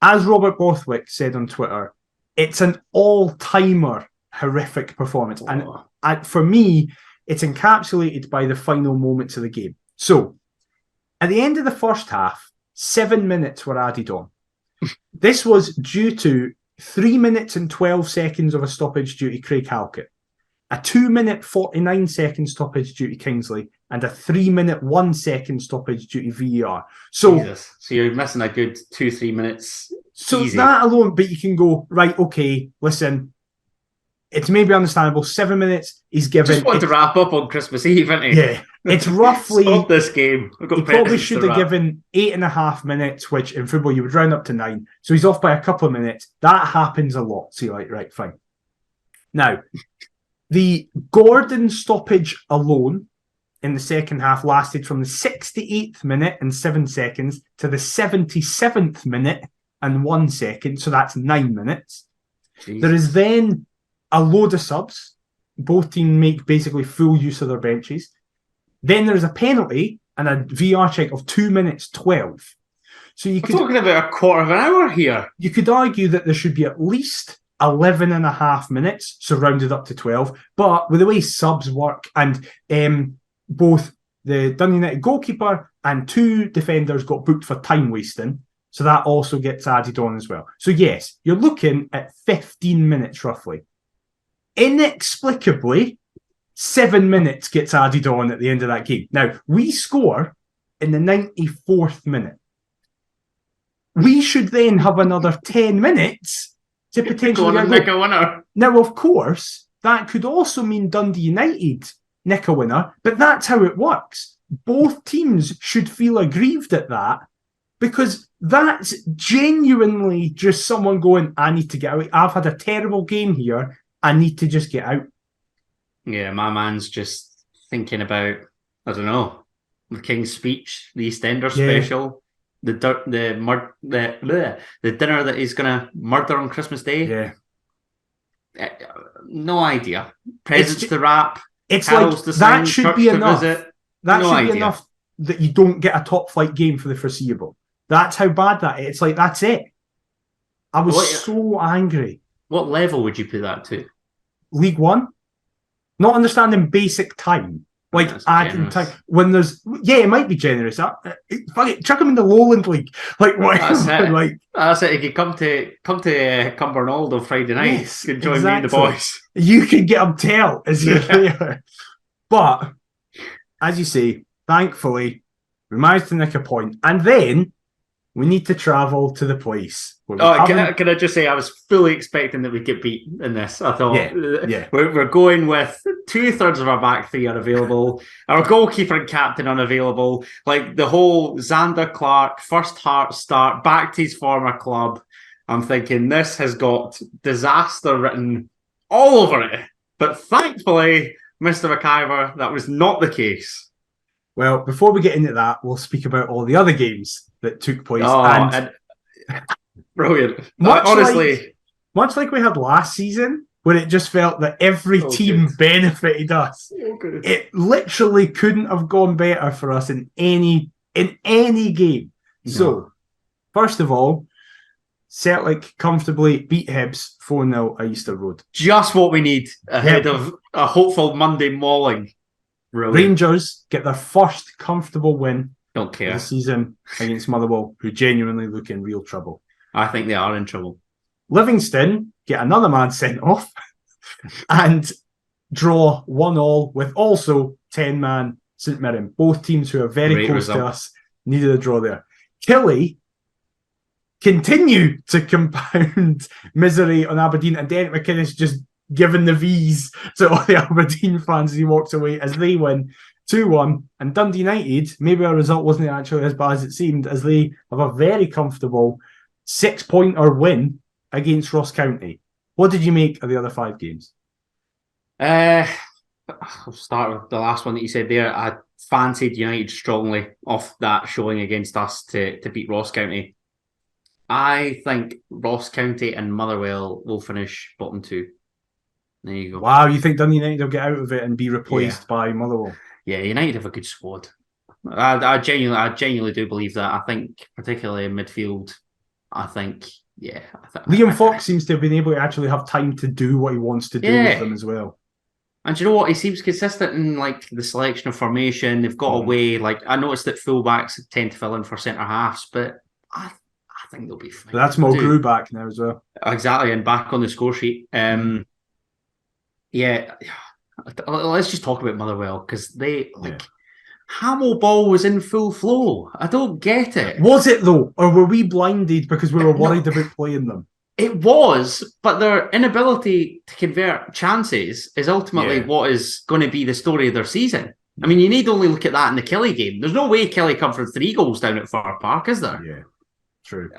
As Robert Borthwick said on Twitter, it's an all-timer horrific performance. And for me, it's encapsulated by the final moments of the game. So, at the end of the first half, 7 minutes were added on. This was due to 3 minutes and 12 seconds of a stoppage due to Craig Halkett, a 2-minute 49-second stoppage due to Kingsley, and a 3-minute 1 second stoppage due to VAR. So you're missing a good 2-3 minutes. So easy. That alone, but you can go, right, okay, listen, it's maybe understandable. 7 minutes he's given. Just want to wrap up on Christmas Eve, isn't he? Yeah. It's roughly. Stop this game. He probably should have given 8.5 minutes, which in football you would round up to 9. So he's off by a couple of minutes. That happens a lot. So you're like, right, fine. Now, the Gordon stoppage alone in the second half lasted from the 68th minute and 7 seconds to the 77th minute and 1 second. So that's 9 minutes. Jesus. There is then a load of subs. Both teams make basically full use of their benches. Then there's a penalty and a VR check of 2 minutes 12. So We're talking about a quarter of an hour here. You could argue that there should be at least 11 and a half minutes, so rounded up to 12. But with the way subs work, and both the Dundee United goalkeeper and 2 defenders got booked for time wasting, so that also gets added on as well. So yes, you're looking at 15 minutes roughly. Inexplicably, 7 minutes gets added on at the end of that game. Now, we score in the 94th minute. We should then have another 10 minutes to potentially nick a winner. Now, of course, that could also mean Dundee United nick a winner, but that's how it works. Both teams should feel aggrieved at that, because that's genuinely just someone going, I need to get out. I've had a terrible game here. I need to just get out. Yeah, my man's just thinking about, I don't know, the King's Speech, the EastEnders special, the dinner that he's gonna murder on Christmas Day. Yeah, no idea. Presents to wrap. It's carols like to sing, that should church be to enough. Visit. That no should idea. be enough that you don't get a top flight game for the foreseeable. That's how bad that is. It's like that's it. I was so angry. What level would you put that to? League One? Not understanding basic time. Like adding time when there's it might be generous. Fuck it, chuck him in the Lowland League. Like what? That's it. Like that's it. You could come to Cumbernauld on Friday night. Yes, you can join me and the boys. You can get him tail as you're there. But as you say, thankfully, we managed to nick a point, and then we need to travel to the place. Can I just say, I was fully expecting that we'd get beat in this. I thought, we're going with 2/3 of our back three are available, our goalkeeper and captain unavailable. Like the whole Xander Clark first Hearts start back to his former club. I'm thinking this has got disaster written all over it. But thankfully, Mr. McIver, that was not the case. Well, before we get into that, we'll speak about all the other games that took place. Brilliant. Honestly, much like we had last season, where it just felt that every team benefited us. It literally couldn't have gone better for us in any game. No. So, first of all, Celtic comfortably beat Hibs 4-0 at Easter Road. Just what we need ahead of a hopeful Monday mauling. Really. Rangers get their first comfortable win of the season against Motherwell, who genuinely look in real trouble. I think they are in trouble. Livingston get another man sent off and draw 1-1 with also 10-man St Mirren. Both teams who are very close to us needed a draw there. Killie continue to compound misery on Aberdeen, and Derek McInnes just giving the V's to all the Aberdeen fans as he walks away as they win 2-1. And Dundee United, maybe our result wasn't actually as bad as it seemed, as they have a very comfortable 6-pointer win against Ross County. What did you make of the other 5 games? I'll start with the last one that you said there. I fancied United strongly off that showing against us to beat Ross County. I think Ross County and Motherwell will finish bottom 2. There you go. Wow, you think Dundee United will get out of it and be replaced by Motherwell? Yeah, United have a good squad. I genuinely do believe that. I think, particularly in midfield, Liam Fox seems to have been able to actually have time to do what he wants to do with them as well. And do you know what? He seems consistent in like the selection of formation. They've got a way. Like I noticed that fullbacks tend to fill in for centre halves, but I think they'll be fine. But that's Mulgrew back now as well. Exactly, and back on the score sheet. Let's just talk about Motherwell because they Hamill ball was in full flow. I don't get it. Was it though, or were we blinded because we were worried about playing them? It was, but their inability to convert chances is ultimately what is going to be the story of their season. I mean, you need only look at that in the Killie game. There's no way Killie come for 3 goals down at Fir Park, is there? Yeah, true.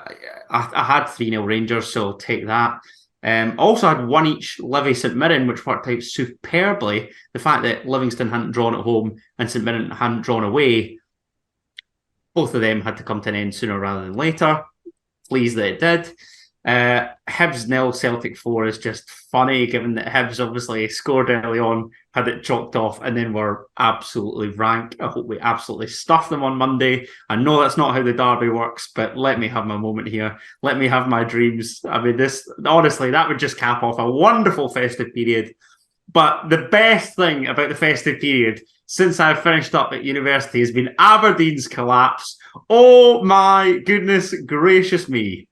I had 3-0 Rangers, so I'll take that. Also had 1 each Livy St Mirren, which worked out superbly. The fact that Livingston hadn't drawn at home and St Mirren hadn't drawn away, both of them had to come to an end sooner rather than later. Pleased that it did. Hibs 0, Celtic 4 is just funny, given that Hibs obviously scored early on, had it chalked off, and then were absolutely rank. I hope we absolutely stuff them on Monday. I know that's not how the derby works, but let me have my moment here. Let me have my dreams. I mean, honestly, that would just cap off a wonderful festive period. But the best thing about the festive period since I've finished up at university has been Aberdeen's collapse. Oh my goodness gracious me.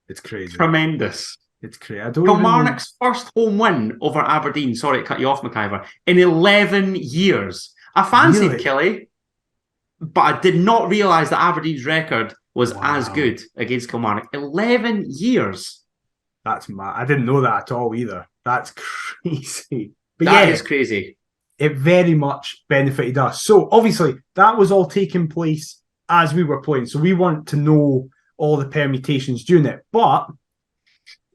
It's crazy. Tremendous. It's crazy. Kilmarnock's first home win over Aberdeen. Sorry to cut you off, McIver. In 11 years. I fancied Killie, but I did not realise that Aberdeen's record was as good against Kilmarnock. 11 years. That's mad. I didn't know that at all either. That's crazy. But that is crazy. It very much benefited us. So obviously that was all taking place as we were playing. So we weren't to know all the permutations during it. But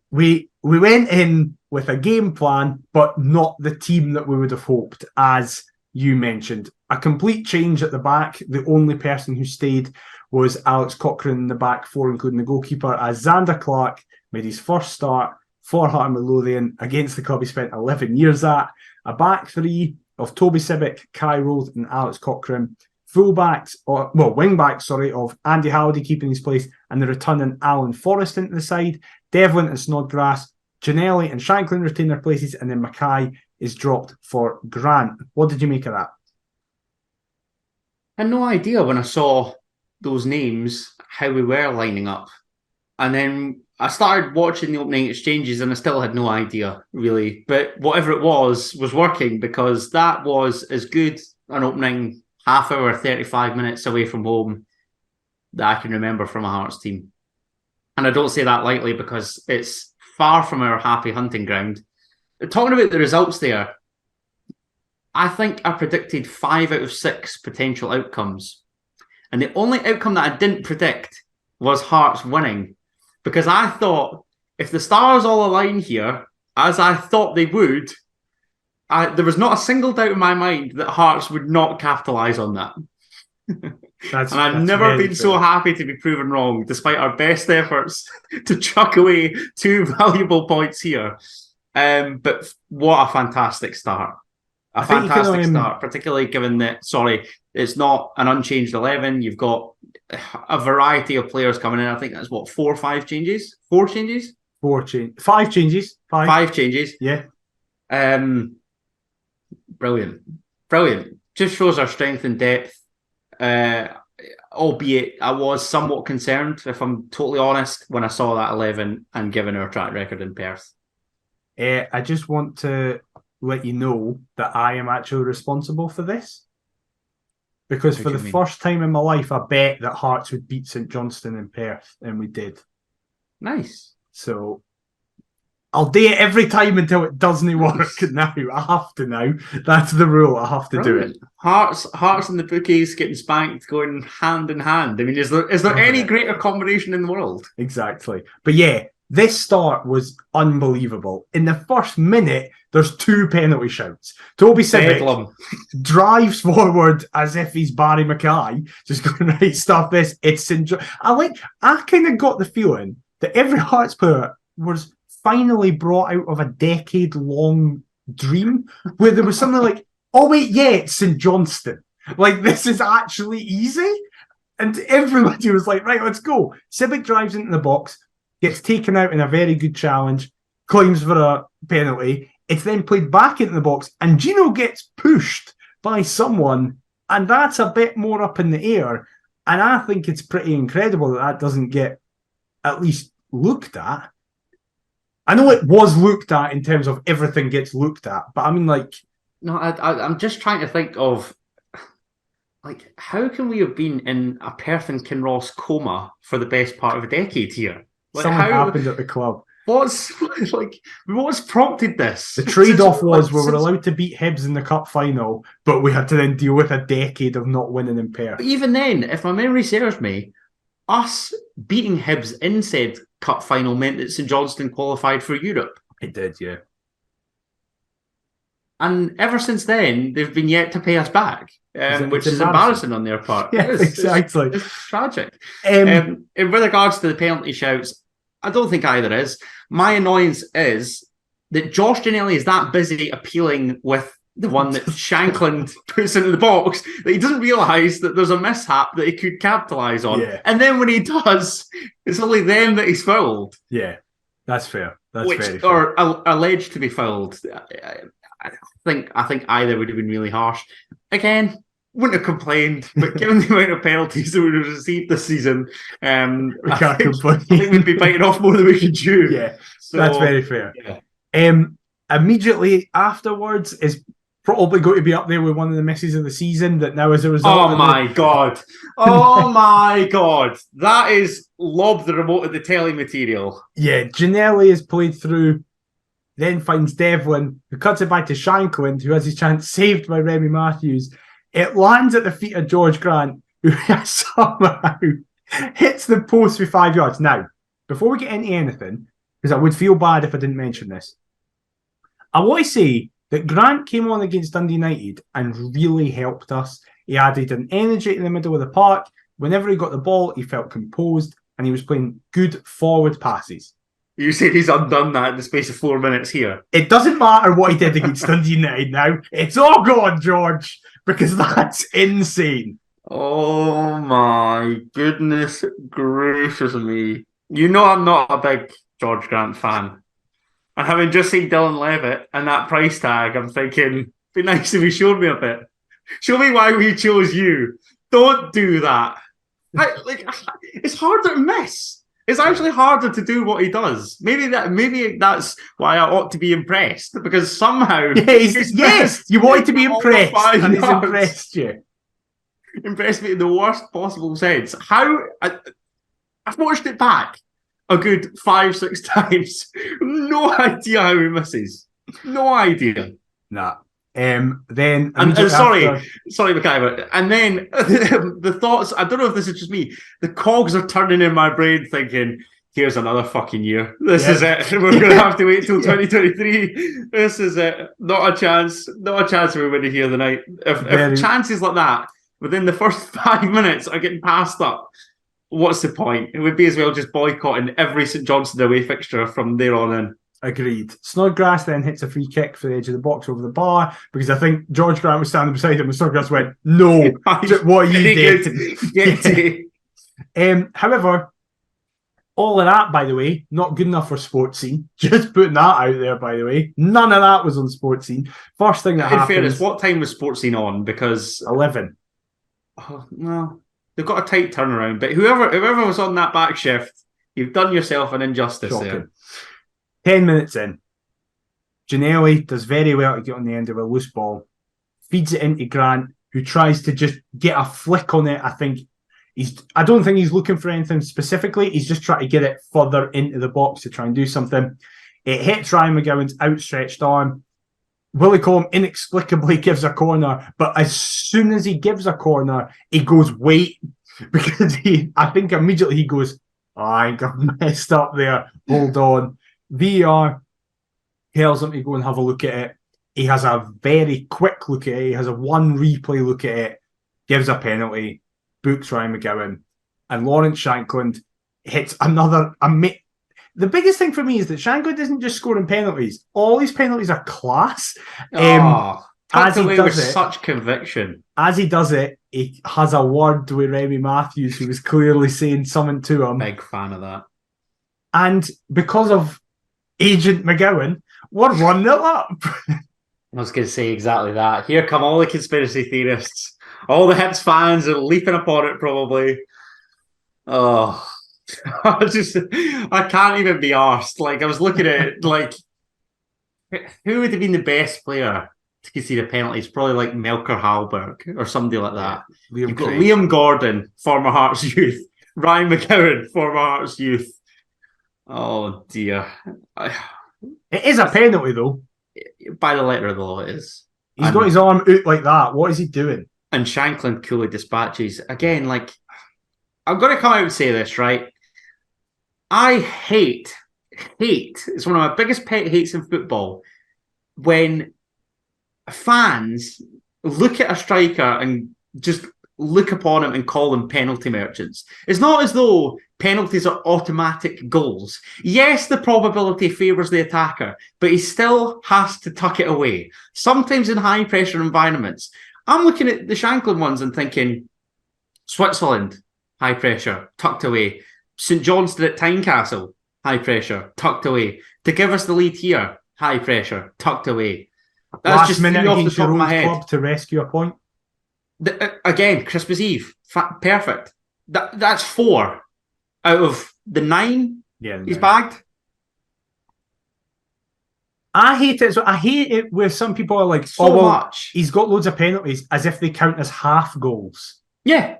we went in with a game plan, but not the team that we would have hoped, as you mentioned. A complete change at the back. The only person who stayed was Alex Cochrane in the back four, including the goalkeeper, as Xander Clark made his first start for Heart of Midlothian against the club he spent 11 years at. A back three of Toby Sibbick, Kai Roth and Alex Cochrane. Wing-backs, of Andy Halliday keeping his place, and the returning Alan Forrest into the side. Devlin and Snodgrass, Giannelli and Shanklin retain their places, and then Mackay is dropped for Grant. What did you make of that? I had no idea when I saw those names how we were lining up. And then I started watching the opening exchanges and I still had no idea, really. But whatever it was working, because that was as good an opening half hour, 35 minutes away from home that I can remember from a Hearts team. And I don't say that lightly because it's far from our happy hunting ground. Talking about the results there, I think I predicted 5 out of 6 potential outcomes. And the only outcome that I didn't predict was Hearts winning. Because I thought if the stars all align here, as I thought they would, there was not a single doubt in my mind that Hearts would not capitalise on that. And I've never been so happy to be proven wrong, despite our best efforts to chuck away 2 valuable points here. But what a fantastic start. A fantastic start, particularly given that, it's not an unchanged 11. You've got a variety of players coming in. I think that's 4 or 5 changes? 4 changes? 5 changes. 5 changes. Yeah. Brilliant. Just shows our strength and depth. Albeit I was somewhat concerned, if I'm totally honest, when I saw that 11 and given our track record in Perth. I just want to let you know that I am actually responsible for this. Because for the first time in my life, I bet that Hearts would beat St Johnstone in Perth, and we did. Nice. So I'll do it every time until it doesn't work. Now I have to. Now that's the rule. I have to do it. Hearts and the bookies getting spanked, going hand in hand. I mean, is there any greater combination in the world? Exactly. But yeah, this start was unbelievable. In the first minute, there's 2 penalty shouts. Toby Sibbick drives forward as if he's Barry Mackay, just going, right, stuff this. It's I kind of got the feeling that every Hearts player was finally brought out of a decade-long dream where there was something like, oh wait, yeah, it's St Johnstone. Like, this is actually easy. And everybody was like, right, let's go. Sibbick drives into the box, gets taken out in a very good challenge, claims for a penalty. It's then played back into the box, and Gino gets pushed by someone, and that's a bit more up in the air. And I think it's pretty incredible that doesn't get at least looked at. I know it was looked at in terms of everything gets looked at, but I mean, like... No, I'm just trying to think of, like, how can we have been in a Perth and Kinross coma for the best part of a decade here? Like, something happened at the club. What's prompted this? The trade-off was we were allowed to beat Hibs in the cup final, but we had to then deal with a decade of not winning in Perth. But even then, if my memory serves me, us beating Hibs in said cup final meant that St Johnstone qualified for Europe. It did, yeah. And ever since then, they've been yet to pay us back, which is embarrassing on their part. Yeah, exactly. It's tragic. With regards to the penalty shouts, I don't think either is. My annoyance is that Josh Giannelli is that busy appealing with the one that Shanklin puts into the box that he doesn't realise that there's a mishap that he could capitalise on. Yeah. And then when he does, it's only then that he's fouled. Yeah, that's fair. That's very fair. Or alleged to be fouled. I think either would have been really harsh. Again, wouldn't have complained, but given the amount of penalties that we've received this season, we can't complain. I think we'd be biting off more than we can chew. Yeah, so, that's very fair. Yeah. Immediately afterwards is probably going to be up there with one of the misses of the season that now as a result... Oh my God. That is lob the remote at the telly material. Yeah, Giannelli is played through, then finds Devlin, who cuts it back to Shanklin, who has his chance saved by Remy Matthews. It lands at the feet of George Grant, who somehow hits the post with 5 yards. Now, before we get into anything, because I would feel bad if I didn't mention this, I want to say that Grant came on against Dundee United and really helped us. He added an energy in the middle of the park. Whenever he got the ball, he felt composed and he was playing good forward passes. You said he's undone that in the space of 4 minutes here. It doesn't matter what he did against Dundee United now. It's all gone, George, because that's insane. Oh my goodness gracious me. You know I'm not a big George Grant fan. And having just seen Dylan Levitt and that price tag, I'm thinking, it'd be nice if he showed me a bit. Show me why we chose you. Don't do that. It's harder to miss. It's actually harder to do what he does. Maybe that's why I ought to be impressed, because somehow yes, you wanted to be impressed, and he's impressed you. Impressed me in the worst possible sense. I've watched it back a good 5-6 times. No idea how he misses. No idea. Nah. Then sorry, McIver. And then the thoughts, I don't know if this is just me, the cogs are turning in my brain thinking, here's another fucking year. This is it. We're going to have to wait till 2023. This is it. Not a chance we're winning here tonight. If chances like that within the first 5 minutes are getting passed up, what's the point? It would be as well just boycotting every St Johnstone away fixture from there on in. Agreed. Snodgrass then hits a free kick for the edge of the box over the bar, because I think George Grant was standing beside him and Snodgrass went, no, what you did. However, all of that, by the way, not good enough for Sports Scene. Just putting that out there, by the way. None of that was on Sports Scene. First thing that happened... In fairness, what time was Sports Scene on? Because... 11. Oh, well, they've got a tight turnaround, but whoever was on that back shift, you've done yourself an injustice. Shocking. There. 10 minutes in, Ginnelly does very well to get on the end of a loose ball, feeds it into Grant, who tries to just get a flick on it. I don't think he's looking for anything specifically. He's just trying to get it further into the box to try and do something. It hits Ryan McGowan's outstretched arm. Willie Collum inexplicably gives a corner, but as soon as he gives a corner, he goes, wait, because I think immediately he goes, I got messed up there. Hold on. VAR tells him to go and have a look at it. He has a very quick look at it. He has a one replay look at it, gives a penalty, books Ryan McGowan, and Lawrence Shankland hits another. The biggest thing for me is that Shankland isn't just scoring penalties. All his penalties are class. As he does with such conviction. As he does it, he has a word with Remy Matthews, who was clearly saying something to him. Big fan of that. And because of Agent McGowan, we're 1-0 up. I was going to say exactly that. Here come all the conspiracy theorists. All the Hibs fans are leaping upon it, probably. Oh, I can't even be arsed. Like, I was looking at it, like, who would have been the best player to concede a penalty? It's probably like Melker Hallberg or somebody like that. Yeah, You've got Liam Gordon, former Hearts youth. Ryan McGowan, former Hearts youth. Oh dear. It is a penalty though. By the letter of the law it is. He's got his arm out like that. What is he doing? And Shankland coolly dispatches. Again, like, I'm going to come out and say this, right? I hate, it's one of my biggest pet hates in football, when fans look at a striker and just look upon him and call them penalty merchants. It's not as though penalties are automatic goals. Yes, the probability favours the attacker, but he still has to tuck it away. Sometimes in high pressure environments. I'm looking at the Shankland ones and thinking, Switzerland, high pressure, tucked away. St Johnstone at Tynecastle, high pressure, tucked away. To give us the lead here, high pressure, tucked away. That's last just minute off the against top your of my own head. club to rescue a point. Again, Christmas Eve, perfect. That's 4 out of the 9 he's bagged. I hate it. I hate it where some people are like, much. He's got loads of penalties, as if they count as half goals. Yeah,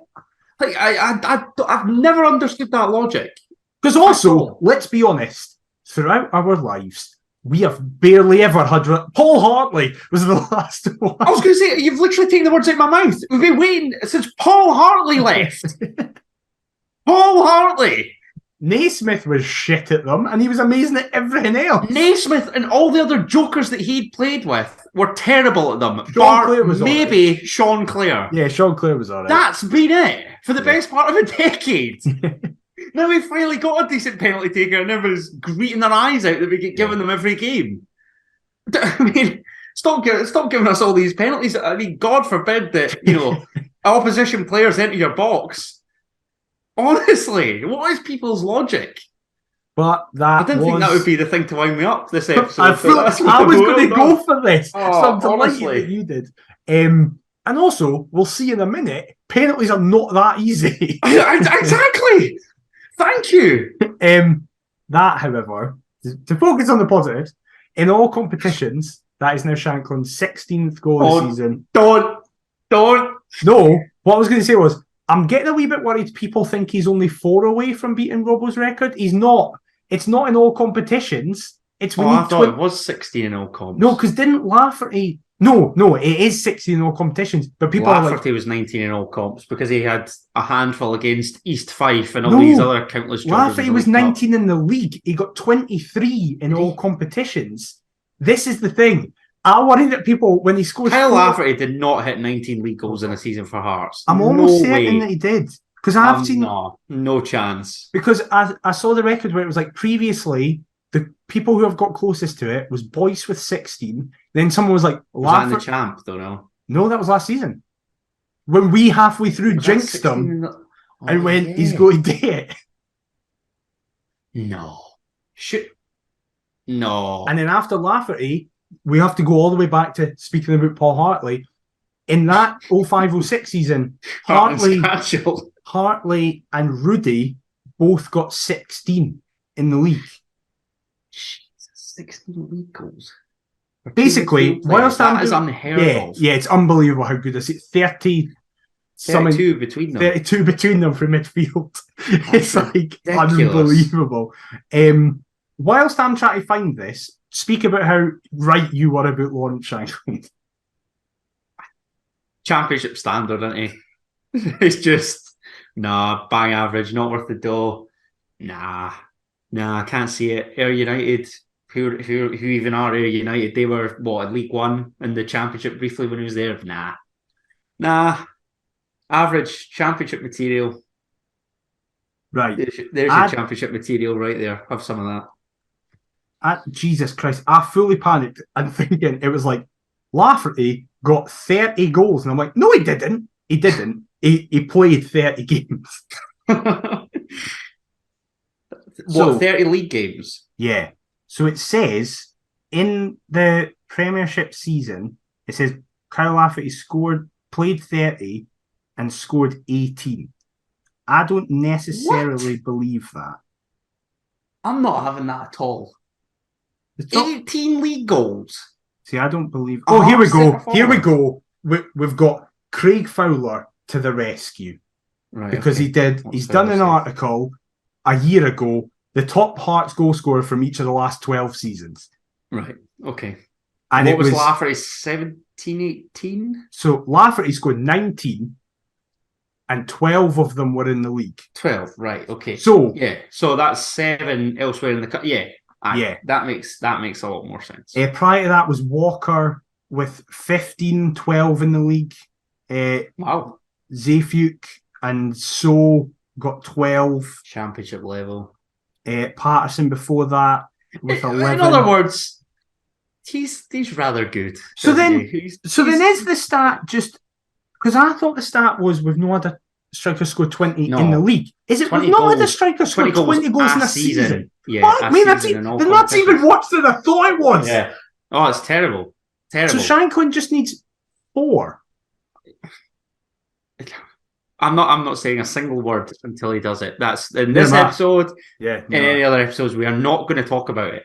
like I've never understood that logic. Because also, let's be honest, throughout our lives, we have barely ever had... Paul Hartley was the last one. I was going to say, you've literally taken the words out of my mouth. We've been waiting since Paul Hartley left. Paul Hartley! Naismith was shit at them, and he was amazing at everything else. Naismith and all the other jokers that he'd played with were terrible at them. Sean Clare was maybe right. Sean Clare. Yeah, Sean Clare was all right. That's been it for the best part of a decade. Now we finally got a decent penalty taker, and everyone's greeting their eyes out that we get given them every game. I mean, stop giving us all these penalties. I mean, God forbid that, opposition players enter your box. Honestly, what is people's logic? But I didn't think that would be the thing to wind me up this episode. I was going to go for this. Oh, so I'm delighted that you did. And also, we'll see in a minute, penalties are not that easy. Exactly. Thank you. That, however, to focus on the positives, in all competitions, that is now Shankland's 16th goal of the season. Don't. No, what I was going to say was, I'm getting a wee bit worried people think he's only 4 away from beating Robbo's record. He's not. It's not in all competitions. It's when I thought it was 16 in all comps. No, because didn't Lafferty... No, it is 16 in all competitions. But people Lafferty was 19 in all comps because he had a handful against East Fife and all these other countless jobs. Lafferty was 19 in the league. He got 23 in all competitions. This is the thing. I worry that people, when he scored... Kyle Lafferty did not hit 19 league goals in a season for Hearts. I'm almost certain that he did. Because I've seen... No chance. Because I saw the record where it was like previously, the people who have got closest to it was Boyce with 16. Then someone was like... Was that in the champ, though, no? No, that was last season. When we halfway through jinxed him and went, he's going to do it. No. No. And then after Lafferty... We have to go all the way back to speaking about Paul Hartley. In that 05-06 season, Hartley and Rudy both got 16 in the league. Jesus, 16 league goals. Basically, whilst that is unheard of. Yeah, it's unbelievable how good this is. 32 between them. 32 between them for midfield. It's like ridiculous. Unbelievable. Whilst I'm trying to find this, speak about how right you were about Lawrence Shankland. Championship standard, isn't he? It's just, bang average, not worth the dough. I can't see it. Ayr United, who even are Ayr United, they were, at League One in the Championship briefly when he was there? Average Championship material. Right. There's your Championship material right there. Have some of that. Jesus Christ, I fully panicked and thinking it was like Lafferty got 30 goals. And I'm like, no, he didn't. He didn't. He played 30 games. 30 league games? Yeah. So it says in the Premiership season, it says Kyle Lafferty played 30 and scored 18. I don't necessarily believe that. I'm not having that at all. 18 league goals. See, I don't believe... Oh, here we go. Here we go. We've got Craig Fowler to the rescue. Right. Because he's done an article a year ago, the top Hearts goal scorer from each of the last 12 seasons. Right. Okay. And what was Lafferty, 17, 18? So Lafferty scored 19 and 12 of them were in the league. 12, right. Okay. So that's 7 elsewhere in the cup. Yeah. That makes a lot more sense. Prior to that was Walker with 15, 12 in the league. Wow. Zafuk and So got 12. Championship level. Patterson before that with 11. In other words, he's rather good. So then is the stat just... Because I thought the stat was we've no other striker scored 20 in the league. Is it we've not had a striker score 20 goals in a season? Yeah, that's even worse than I thought it was. Yeah. Oh, it's terrible. Terrible. So Shankland just needs 4. I'm not saying a single word until he does it. That's in this episode. Yeah. In any other episodes, we are not going to talk about it.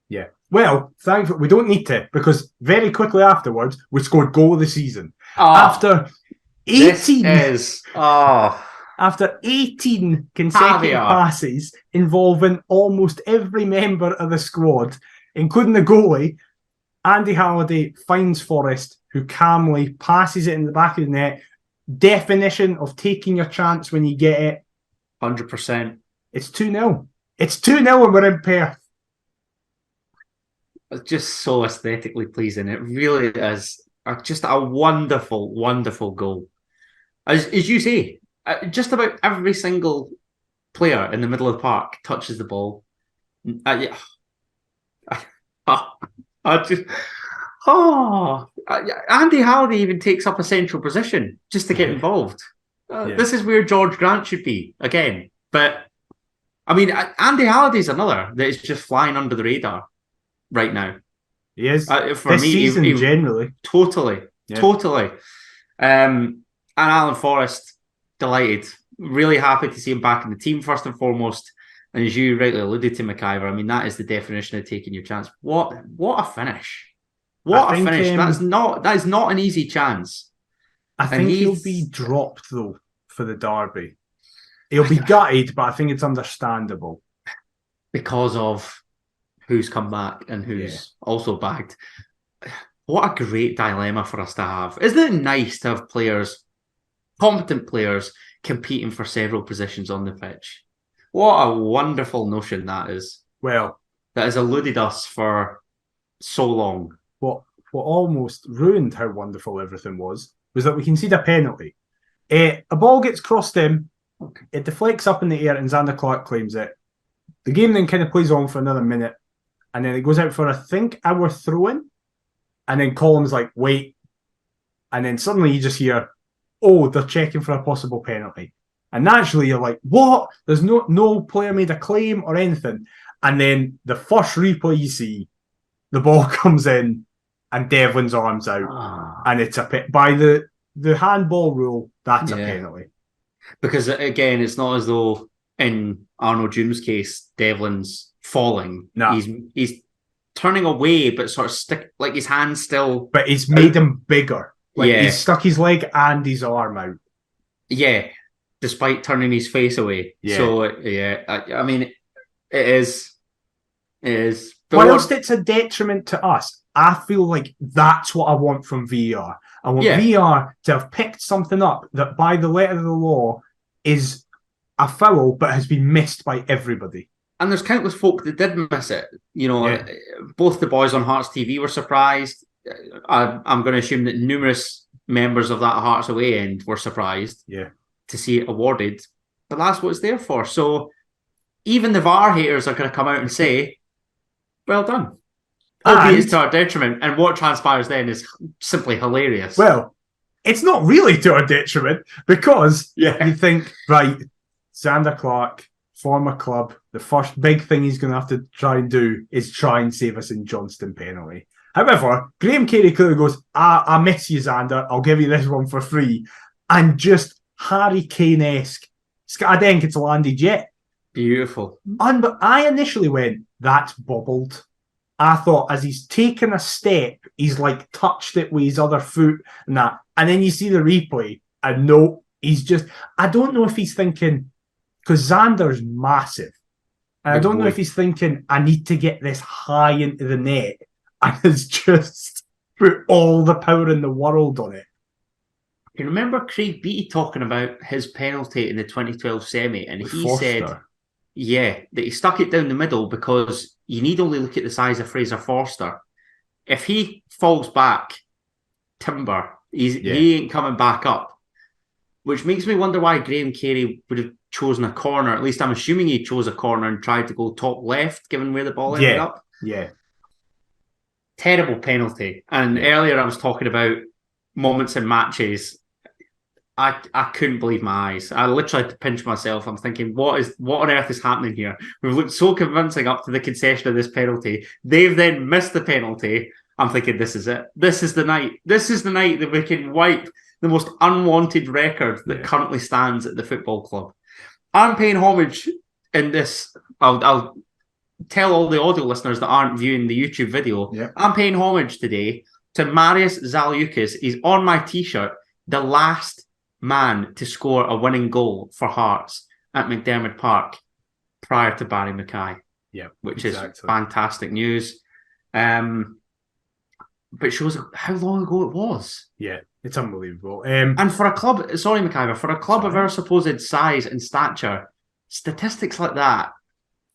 Yeah. Well, thankfully we don't need to, because very quickly afterwards we scored goal of the season. After 18 After 18 consecutive passes involving almost every member of the squad, including the goalie, Andy Halliday finds Forrest, who calmly passes it in the back of the net. Definition of taking your chance when you get it. 100%. It's 2-0. It's 2-0 and we're in Perth. It's just so aesthetically pleasing. It really is just a wonderful, wonderful goal. As you say, just about every single player in the middle of the park touches the ball. I just... Andy Halliday even takes up a central position just to get involved. This is where George Grant should be again. But I mean, Andy Halliday's another that is just flying under the radar right now. He is for this me. Season generally, totally. And Alan Forrest, delighted, really happy to see him back in the team first and foremost. And as you rightly alluded to, McIver, I mean, that is the definition of taking your chance. What a finish! What a finish! That is not an easy chance. I think he'll be dropped though for the derby. He'll be gutted, but I think it's understandable because of who's come back and who's also bagged. What a great dilemma for us to have! Isn't it nice to have players, competent players, competing for several positions on the pitch? What a wonderful notion that is. Well, that has eluded us for so long. What almost ruined how wonderful everything was that we concede a penalty. A ball gets crossed in, it deflects up in the air, and Xander Clark claims it. The game then kind of plays on for another minute, and then it goes out for, I think, our throw-in, and then Colum's like, wait. And then suddenly you just hear, oh, they're checking for a possible penalty. And naturally you're like, what? There's no player made a claim or anything. And then the first replay you see, the ball comes in and Devlin's arms out. And it's by the handball rule, that's a penalty. Because again, it's not as though in Arnold Hume's case, Devlin's falling. No. He's turning away, but sort of like his hand's still... But he's made him bigger. He's stuck his leg and his arm out. Yeah, despite turning his face away. Yeah. So, I mean, it is. But whilst it's a detriment to us, I feel like that's what I want from VAR. I want VAR to have picked something up that by the letter of the law is a foul but has been missed by everybody. And there's countless folk that did miss it. You know, both the boys on Hearts TV were surprised. I'm going to assume that numerous members of that Hearts away end were surprised to see it awarded. But that's what it's there for. So even the VAR haters are going to come out and say, well done. Albeit it's to our detriment. And what transpires then is simply hilarious. Well, it's not really to our detriment because you think, right, Xander Clark, former club, the first big thing he's going to have to try and do is try and save us in Johnstone penalty. However, Graham Carey clearly goes, I miss you, Xander. I'll give you this one for free. And just Harry Kane-esque. I think it's landed yet. Beautiful. But I initially went, that's bobbled. I thought as he's taken a step, he's like touched it with his other foot and that. And then you see the replay and no, he's just... I don't know if he's thinking... Because Xander's massive. And I don't know if he's thinking, I need to get this high into the net. And has just put all the power in the world on it. You remember Craig Beattie talking about his penalty in the 2012 semi, and he said, that he stuck it down the middle because you need only look at the size of Fraser Forster. If he falls back, timber, he ain't coming back up. Which makes me wonder why Graham Carey would have chosen a corner. At least I'm assuming he chose a corner and tried to go top left, given where the ball ended up. Yeah. Terrible penalty. And earlier I was talking about moments in matches. I couldn't believe my eyes. I literally had to pinch myself. I'm thinking, what on earth is happening here? We've looked so convincing up to the concession of this penalty. They've then missed the penalty. I'm thinking, this is it. This is the night. This is the night that we can wipe the most unwanted record that currently stands at the football club. I'm paying homage in this. I'll tell all the audio listeners that aren't viewing the YouTube video. I'm paying homage today to Marius Zaliukas. He's on my t-shirt, the last man to score a winning goal for Hearts at McDermott Park prior to Barry Mackay. Which is fantastic news. But it shows how long ago it was. It's unbelievable. And for a club, sorry, McIver, for a club of our supposed size and stature, statistics like that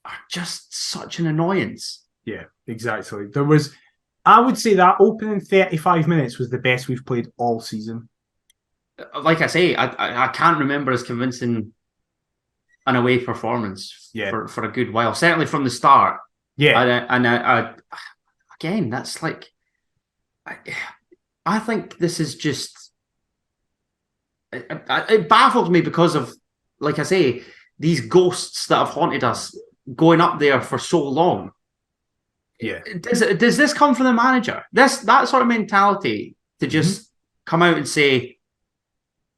are just such an annoyance. Yeah, exactly. I would say that opening 35 minutes was the best we've played all season. Like I say, I can't remember as convincing an away performance for a good while. Certainly from the start. Yeah. And again, that's like, I think this is just, it baffles me because of, like I say, these ghosts that have haunted us going up there for so long. Yeah. Does this come from the manager? That sort of mentality to just come out and say,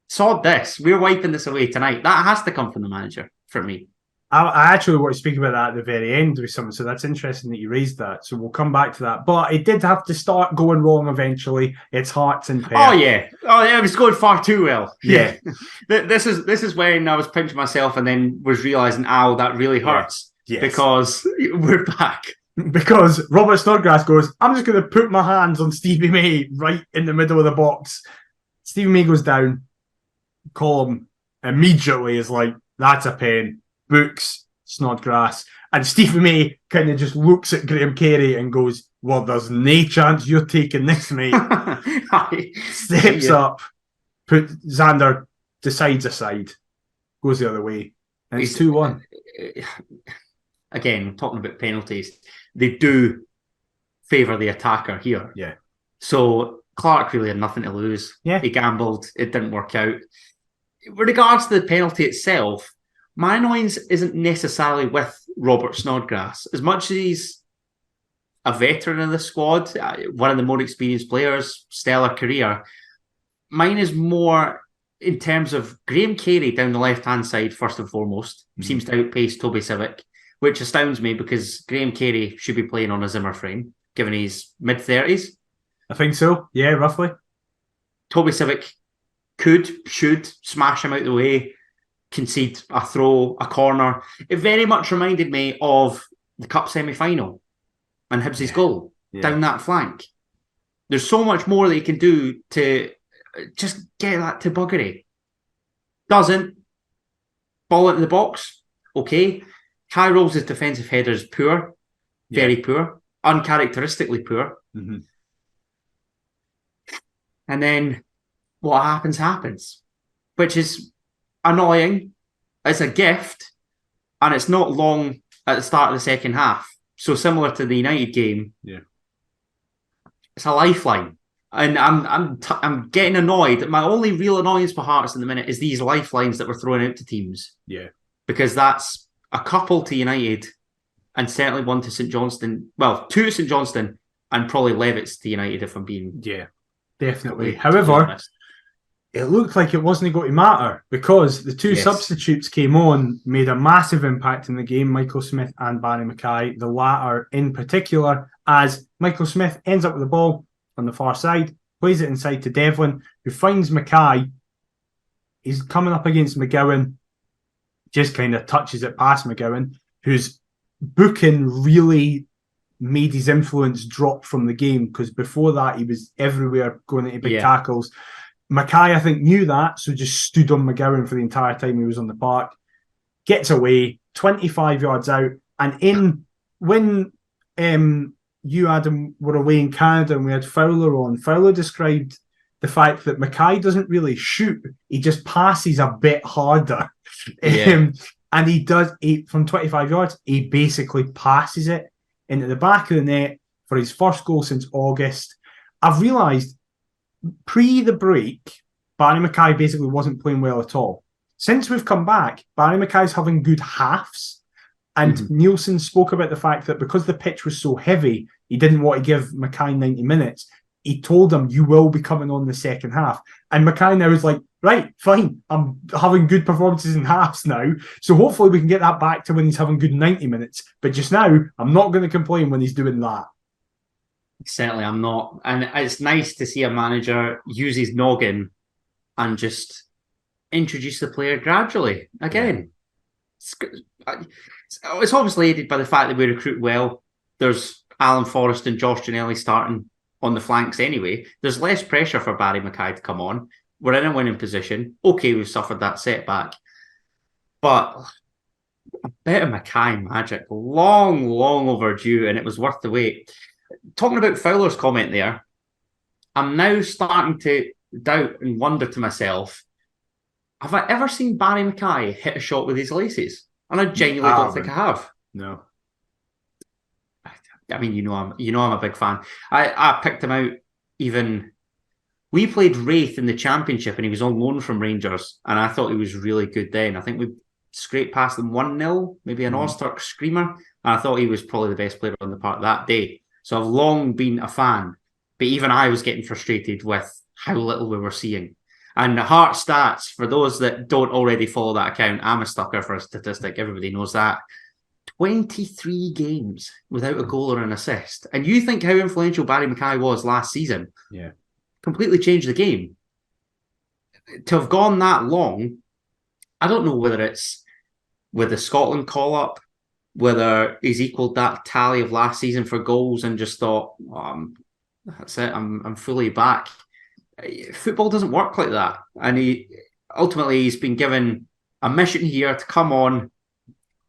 sod this, we're wiping this away tonight. That has to come from the manager for me. I actually want to speak about that at the very end with someone, so that's interesting that you raised that. So we'll come back to that. But it did have to start going wrong eventually. It's Hearts and Perth. Oh yeah, it was going far too well. Yeah, this is when I was pinching myself and then was realizing, ow, that really hurts because we're back. Because Robert Snodgrass goes, I'm just going to put my hands on Stevie May right in the middle of the box. Stevie May goes down. Colm immediately is like, that's a pen. Books Snodgrass, and Stevie May kind of just looks at Graham Carey and goes, well, there's no chance you're taking this, mate. Steps up, Xander decides aside, goes the other way, and it's 2-1. Again, talking about penalties, they do favour the attacker here. Yeah. So Clark really had nothing to lose. Yeah. He gambled, it didn't work out. With regards to the penalty itself, my annoyance isn't necessarily with Robert Snodgrass. As much as he's a veteran in the squad, one of the more experienced players, stellar career, mine is more in terms of Graham Carey down the left-hand side, first and foremost, seems to outpace Toby Civic, which astounds me because Graham Carey should be playing on a Zimmer frame, given he's mid-30s. I think so, yeah, roughly. Toby Civic should smash him out the way, concede a throw, a corner. It very much reminded me of the Cup semi-final and Hibs' goal down that flank. There's so much more that he can do to just get that to buggery. Doesn't. Ball into the box, okay. Kai Rolls' defensive header is poor, very poor, uncharacteristically poor. Mm-hmm. And then what happens, which is annoying. It's a gift, and it's not long at the start of the second half. So similar to the United game, it's a lifeline, and I'm getting annoyed. My only real annoyance for Hearts in the minute is these lifelines that we're throwing out to teams. Yeah, because that's a couple to United, and certainly one to St Johnstone. Well, two to St Johnstone, and probably Levitt's to United if I'm being definitely. However, it looked like it wasn't going to matter because the two substitutes came on, made a massive impact in the game, Michael Smith and Barry Mackay, the latter in particular, as Michael Smith ends up with the ball on the far side, plays it inside to Devlin, who finds Mackay. He's coming up against McGowan, just kind of touches it past McGowan, whose booking really made his influence drop from the game because before that he was everywhere going into big tackles. Mackay, I think, knew that, so just stood on McGowan for the entire time he was on the park. Gets away, 25 yards out, and when you, Adam, were away in Canada and we had Fowler on, Fowler described the fact that Mackay doesn't really shoot, he just passes a bit harder. And he does, from 25 yards, he basically passes it into the back of the net for his first goal since August. I've realised pre the break, Barry Mackay basically wasn't playing well at all. Since we've come back, Barry Mackay's having good halves. And Nielsen spoke about the fact that because the pitch was so heavy, he didn't want to give Mackay 90 minutes. He told him, you will be coming on the second half. And Mackay now is like, right, fine, I'm having good performances in halves now. So hopefully we can get that back to when he's having good 90 minutes. But just now, I'm not going to complain when he's doing that. Certainly I'm not. And it's nice to see a manager use his noggin and just introduce the player gradually. Again, it's obviously aided by the fact that we recruit well. There's Alan Forrest and Josh Ginnelly starting on the flanks anyway. There's less pressure for Barry Mackay to come on. We're in a winning position. Okay, we've suffered that setback. But A bit of Mackay magic, long overdue, and it was worth the wait. Talking about Fowler's comment there, I'm now starting to doubt and wonder to myself, have I ever seen Barry Mackay hit a shot with his laces? And I genuinely don't think I have. No. I mean, I'm a big fan. I picked him out even. We played Wraith in the Championship and he was on loan from Rangers, and I thought he was really good then. I think we scraped past them 1-0, maybe an Ozturk screamer, and I thought he was probably the best player on the park that day. So I've long been a fan, but even I was getting frustrated with how little we were seeing. And the Heart stats, for those that don't already follow that account, I'm a sucker for a statistic, everybody knows that. 23 games without a goal or an assist. And you think how influential Barry Mackay was last season? Yeah. Completely changed the game. To have gone that long, I don't know whether it's with the Scotland call-up, whether he's equaled that tally of last season for goals and just thought, that's it, I'm fully back. Football doesn't work like that. And he's been given a mission here to come on,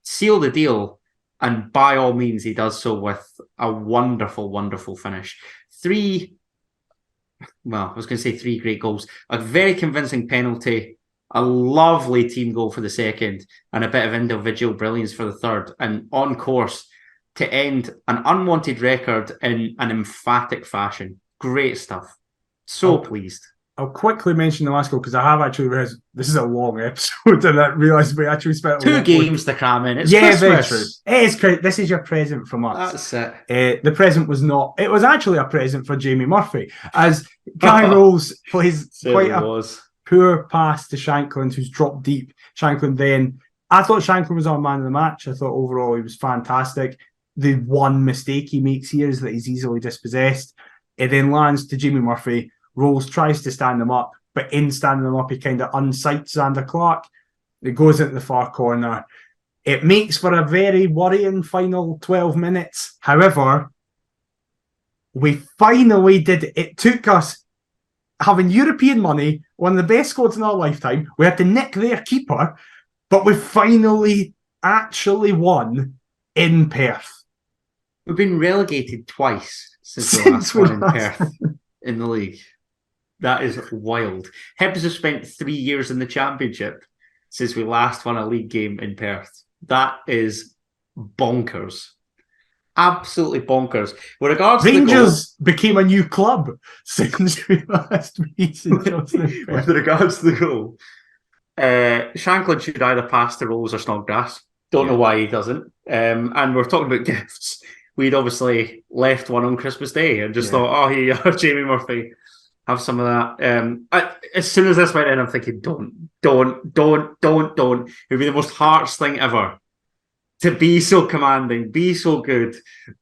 seal the deal, and by all means he does so with a wonderful finish. Three great goals, a very convincing penalty, a lovely team goal for the second, and a bit of individual brilliance for the third, and on course to end an unwanted record in an emphatic fashion. Great stuff. So pleased. I'll quickly mention the last goal because I have actually realized this is a long episode and I realised we actually spent two games to cram in. It's Christmas. Very true. It is great. This is your present from us. That's it. The present was not. It was actually a present for Jamie Murphy, as Guy Rolls plays quite a poor pass to Shanklin, who's dropped deep. Shanklin then. I thought Shanklin was our man of the match. I thought overall he was fantastic. The one mistake he makes here is that he's easily dispossessed. It then lands to Jamie Murphy. Rolls tries to stand him up, but in standing him up, he kind of unsights Xander Clark. It goes into the far corner. It makes for a very worrying final 12 minutes. However, we finally did it. It took us having European money, one of the best squads in our lifetime. We had to nick their keeper, but we finally actually won in Perth. We've been relegated twice since the last one in Perth in the league. That is wild. Hibs have spent 3 years in the Championship since we last won a league game in Perth. That is bonkers. Absolutely bonkers. With regards Rangers became a new club since we last beat Johnstone. With regards to the goal, Shanklin should either pass to Rolls or Snodgrass. Don't know why he doesn't. And we're talking about gifts. We'd obviously left one on Christmas Day and just thought, oh, here you are, Jamie Murphy. Have some of that. As soon as this went in, I'm thinking, don't. It would be the most Hearts thing ever. To be so commanding, be so good,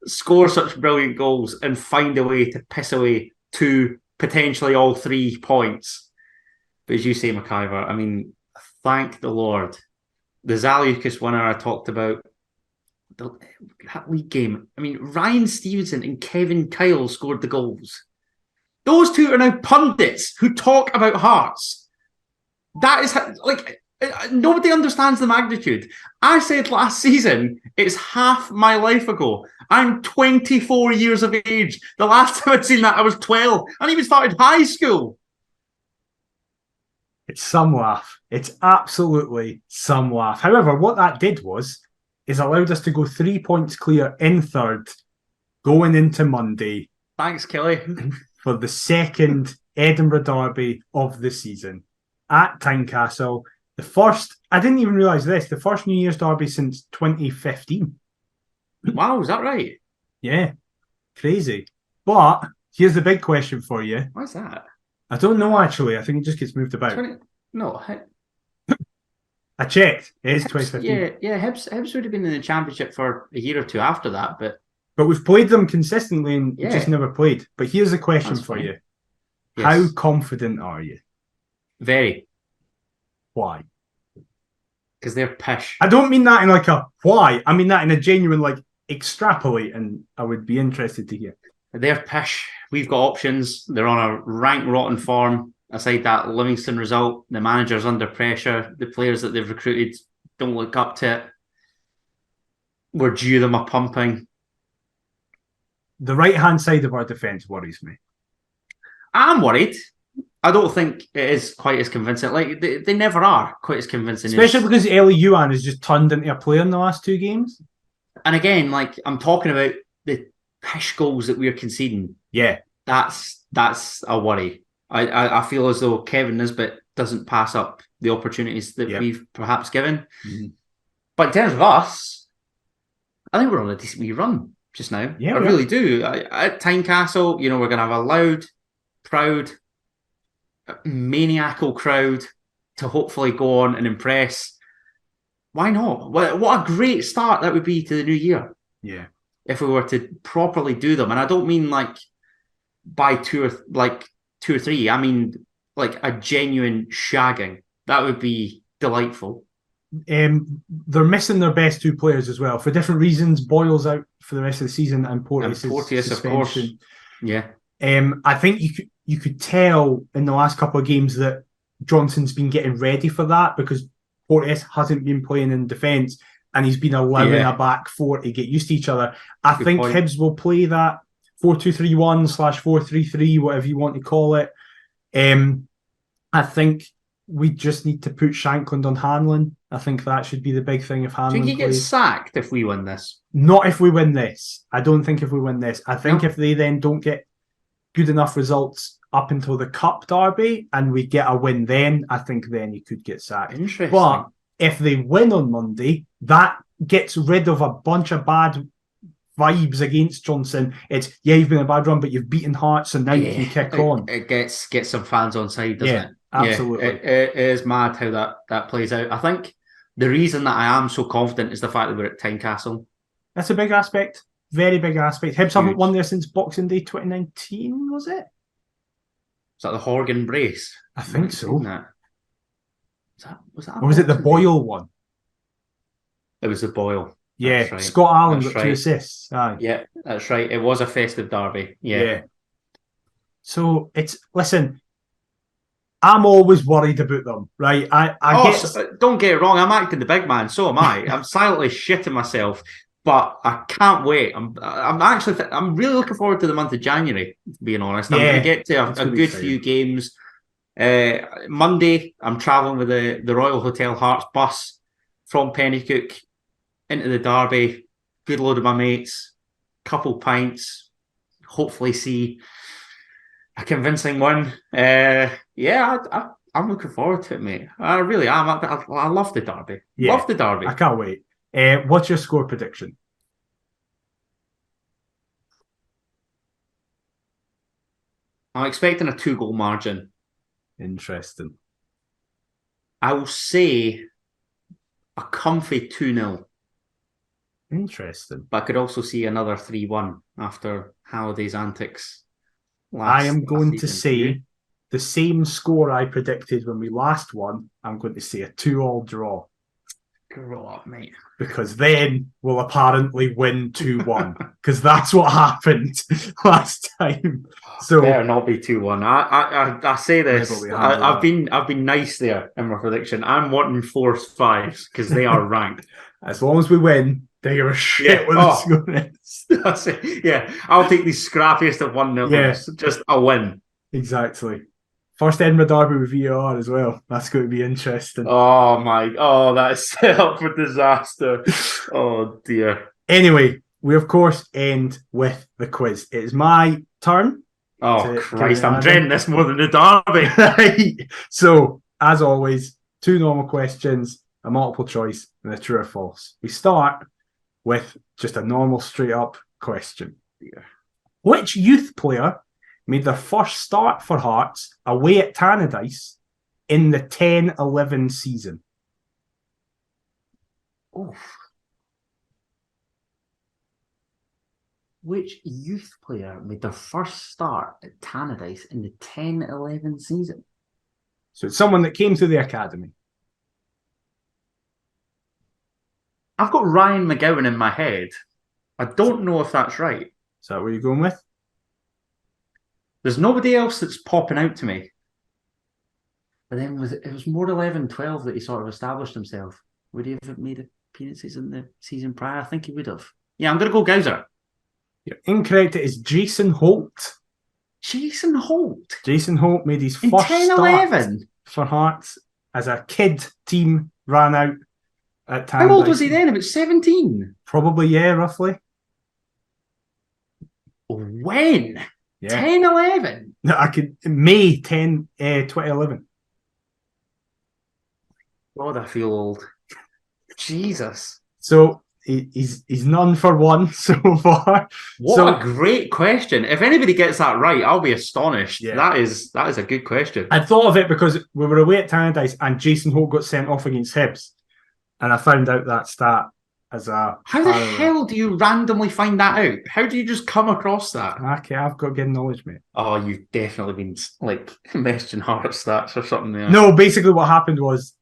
score such brilliant goals, and find a way to piss away 2, potentially all 3 points. But as you say, McIver, I mean, thank the Lord. The Zaliukas winner I talked about, that league game. I mean, Ryan Stevenson and Kevin Kyle scored the goals. Those two are now pundits who talk about Hearts. That is nobody understands the magnitude. I said last season, it's half my life ago. I'm 24 years of age. The last time I'd seen that, I was 12. I hadn't even started high school. It's some laugh. It's absolutely some laugh. However, what that did is allowed us to go 3 points clear in third, going into Monday. Thanks, Kelly. For the second Edinburgh derby of the season at Tynecastle. The first, I didn't even realise this, the first New Year's derby since 2015. Wow, is that right? Yeah, crazy. But here's the big question for you. What's that? I don't know, actually. I think it just gets moved about. I checked. It is 2015. Yeah, Hibs would have been in the Championship for a year or two after that, but we've played them consistently and just never played. But here's the question for you. Yes. How confident are you? Very. Why? Because they're pish. I don't mean that in like a why. I mean that in a genuine extrapolate, and I would be interested to hear. They're pish. We've got options. They're on a rank rotten form. Aside that Livingston result, the manager's under pressure. The players that they've recruited don't look up to it. we're due them a pumping. The right-hand side of our defence worries me. I'm worried. I don't think it is quite as convincing. Like, they never are quite as convincing. Especially because Eli Yuan has just turned into a player in the last 2 games. And again, like, I'm talking about the pish goals that we're conceding. Yeah. That's a worry. I feel as though Kevin Nisbet doesn't pass up the opportunities that we've perhaps given. Mm-hmm. But in terms of us, I think we're on a decent wee run just now. Yeah, I really do. At Tynecastle, we're going to have a loud, proud, maniacal crowd to hopefully go on and impress. Why not? What a great start that would be to the new year. Yeah. If we were to properly do them. And I don't mean like by 2 or 3. I mean like a genuine shagging. That would be delightful. They're missing their best 2 players as well for different reasons. Boyle's out for the rest of the season, and Porteous of course. Yeah. I think you could tell in the last couple of games that Johnson's been getting ready for that, because Porteous hasn't been playing in defence and he's been allowing a back 4 to get used to each other. I think Hibs will play that 4-2-3-1 / 4-3-3, whatever you want to call it. I think we just need to put Shankland on Hanlon. I think that should be the big thing if Hanlon plays. Do you think he gets plays. sacked if we win this? Not if we win this. I don't think if we win this. I think if they then don't get good enough results up until the Cup derby and we get a win then, I think then he could get sacked. Interesting. But if they win on Monday, that gets rid of a bunch of bad vibes against Johnson. It's, you've been a bad run, but you've beaten Hearts, so now you can kick on. It gets some fans on side, doesn't it? Absolutely. It is mad how that plays out. I think the reason that I am so confident is the fact that we're at Tynecastle. That's a big aspect. Very big aspect. Hibs haven't won there since Boxing Day 2019, was it? Is that the Horgan brace? I think so. Was that or was it the Boyle one? It was the Boyle. Yeah, right. Scott Allen got 2 assists. Aye. Yeah, that's right. It was a festive derby. Yeah. So listen, I'm always worried about them, right? Don't get it wrong. I'm acting the big man. So am I. I'm silently shitting myself, but I can't wait. I'm really looking forward to the month of January. Being honest, I'm going to get to a good few games. Monday, I'm travelling with the Royal Hotel Hearts bus from Pennycook into the derby. Good load of my mates, couple pints. Hopefully, see a convincing one. I'm looking forward to it, mate. I really am. I love the derby. Yeah, love the derby. I can't wait. What's your score prediction? I'm expecting a 2-goal margin. Interesting. I will say a comfy 2-0. Interesting. But I could also see another 3-1 after Halliday's antics. I am going to say the same score I predicted when we last won. I'm going to say a 2-2 draw. Grow up, mate. Because then we'll apparently win 2-1. Because that's what happened last time. So better not be 2-1. I say this. I've been nice there in my prediction. I'm wanting 4-5s because they are ranked. As long as we win, they are a shit with the score. That's it. Yeah, I'll take the scrappiest of 1-0. Yeah. Just a win. Exactly. First Edinburgh derby with VAR as well. That's going to be interesting. That is set up for disaster. Oh dear. Anyway, we of course end with the quiz. It is my turn. Oh Christ, I'm dreading this more than the derby. Right. So, as always, 2 normal questions, a multiple choice, and a true or false. We start with just a normal straight up question. Which youth player made their first start for Hearts away at Tannadice in the 10-11 season? Oof. Which youth player made their first start at Tannadice in the 10-11 season? So it's someone that came through the academy. I've got Ryan McGowan in my head. I don't know if that's right. Is that what you're going with? There's nobody else that's popping out to me. But then it was more 11-12 that he sort of established himself. Would he have made it? appearances in the season prior? I think he would have. Yeah, I'm going to go Gowser. You're incorrect. It is Jason Holt. Jason Holt? Jason Holt made his in first 10-11 for Hearts as a kid. Team ran out at time. How old was he then? About 17? Probably, yeah, roughly. When? Yeah. 10-11? May 10, 2011. God, I feel old. Jesus. So he's none for one so far. What a great question. If anybody gets that right, I'll be astonished. Yeah. That is a good question. I thought of it because we were away at Tannadice and Jason Holt got sent off against Hibs. And I found out that stat as a... How the hell do you randomly find that out? How do you just come across that? Okay, I've got good knowledge, mate. Oh, you've definitely been messaging Hearts stats or something there. No, basically what happened was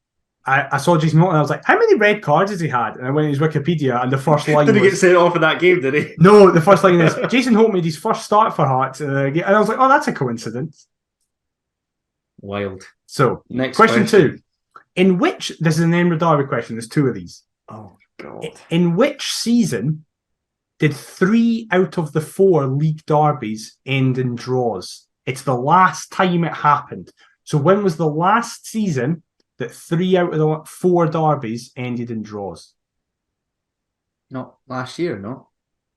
I saw Jason Holt and I was like, how many red cards has he had? And I went to his Wikipedia and the first line Did he get sent off in that game, did he? No, the first line is, Jason Holt made his first start for Hearts. And I was like, oh, that's a coincidence. Wild. So, next question 2. In which, this is an Emerald Derby question, there's 2 of these. Oh, God. In which season did 3 out of the 4 league derbies end in draws? It's the last time it happened. So when was the last season that 3 out of the 4 derbies ended in draws? Not last year, no?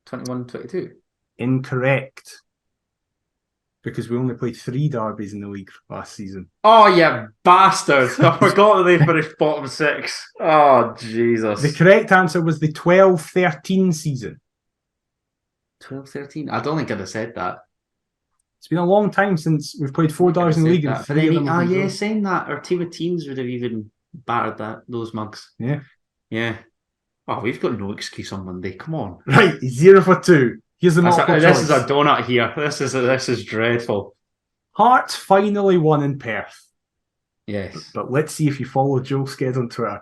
21-22? Incorrect. Because we only played 3 derbies in the league last season. Oh, you bastard. I forgot that they finished bottom 6. Oh, Jesus. The correct answer was the 12-13 season. 12-13? I don't think I'd have said that. It's been a long time since we've played 4 derbies in the league. But then, saying that, our team of teens would have even battered those mugs. Yeah. Yeah. Oh, we've got no excuse on Monday. Come on. Right, 0 for 2. Here's the multiple choice. This is a donut here. This is dreadful. Hearts finally won in Perth. Yes. But let's see if you follow Joe Sked on Twitter.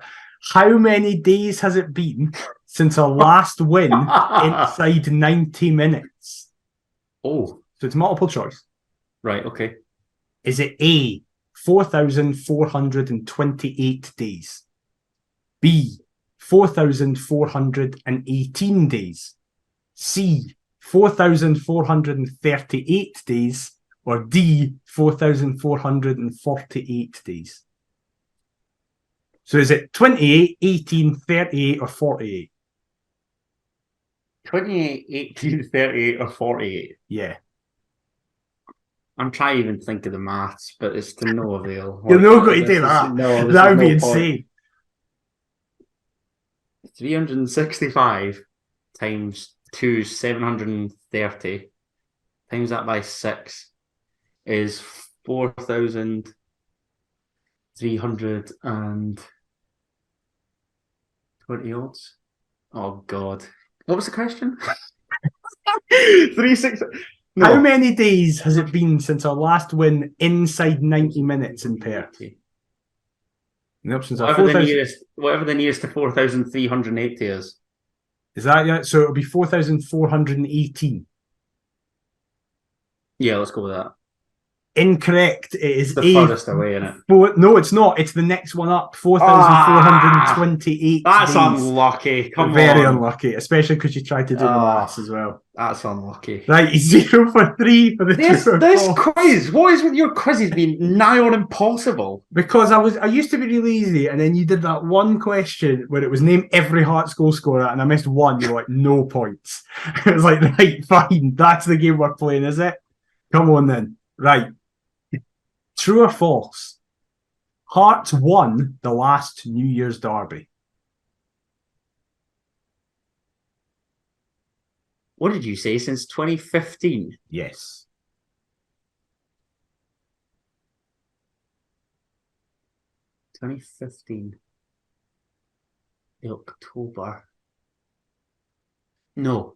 How many days has it been since our last win inside 90 minutes? Oh. So it's multiple choice. Right, okay. Is it A, 4,428 days? B, 4,418 days? C, 4,438 days? Or D, 4,448 days? So is it 28, 18, 38, or 48? 28, 18, 38, or 48? Yeah. I'm trying to even think of the maths, but it's to no avail. You're not going to do that. That would be insane. 365 times 2, 730. Times that by 6 is 4,320 odds. Oh, God. What was the question? 360. No. How many days has it been since our last win inside 90 minutes in Perth? The options are whatever the nearest to 4,380 is. Is that right? So it'll be 4,418. Yeah, let's go with that. Incorrect. It is the furthest away, isn't it? No, it's not. It's the next one up. 4,428. That's days. Unlucky. Very unlucky, especially because you tried to do the maths as well. That's unlucky. Right, 0 for 3 for the this quiz. What is with your quizzes being nigh on impossible? Because I used to be really easy, and then you did that one question where it was name every Hearts goal scorer, and I missed one. You're like, no points. It was like, right, fine. That's the game we're playing, is it? Come on then. Right. True or false? Hearts won the last New Year's derby. What did you say? Since 2015? Yes. '15. October. No.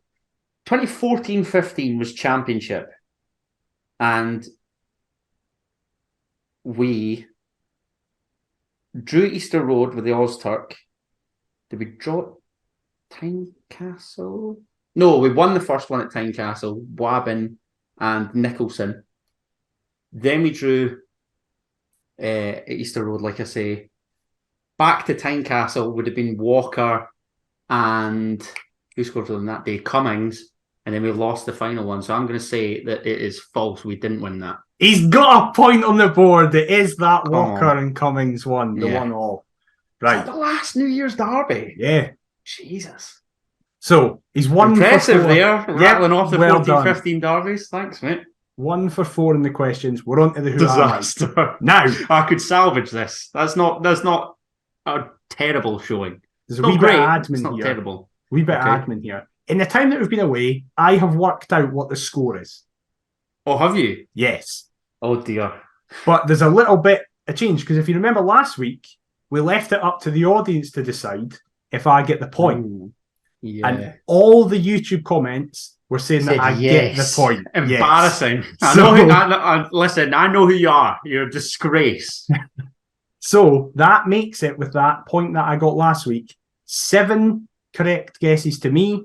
2014-15 was championship. And we drew Easter Road with the Ozturk. Did we draw Tynecastle? No, we won the first one at Tynecastle, Wabbin and Nicholson. Then we drew at Easter Road, like I say. Back to Tynecastle would have been Walker, and who scored for them that day? Cummings, and then we lost the final one. So I'm going to say that it is false. We didn't win that. He's got a point on the board. It is that Walker and Cummings one, the 1-1. Right. Is that the last New Year's derby? Yeah. Jesus. So he's 1 Impressive for 4. there, rattling off the 14-15 derbies. Thanks, mate. 1 for 4 in the questions. We're on to the who disaster. Now I could salvage this. That's not a terrible showing. There's a wee bit of admin it's not here. Terrible. Wee bit of admin here. In the time that we've been away, I have worked out what the score is. Oh, have you? Yes. Oh dear. But there's a little bit of change because if you remember last week, we left it up to the audience to decide if I get the point. Ooh, yeah. And all the YouTube comments were saying that I get the point. Embarrassing. Yes. Listen, I know who you are. You're a disgrace. So that makes it, with that point that I got last week, 7 correct guesses to me,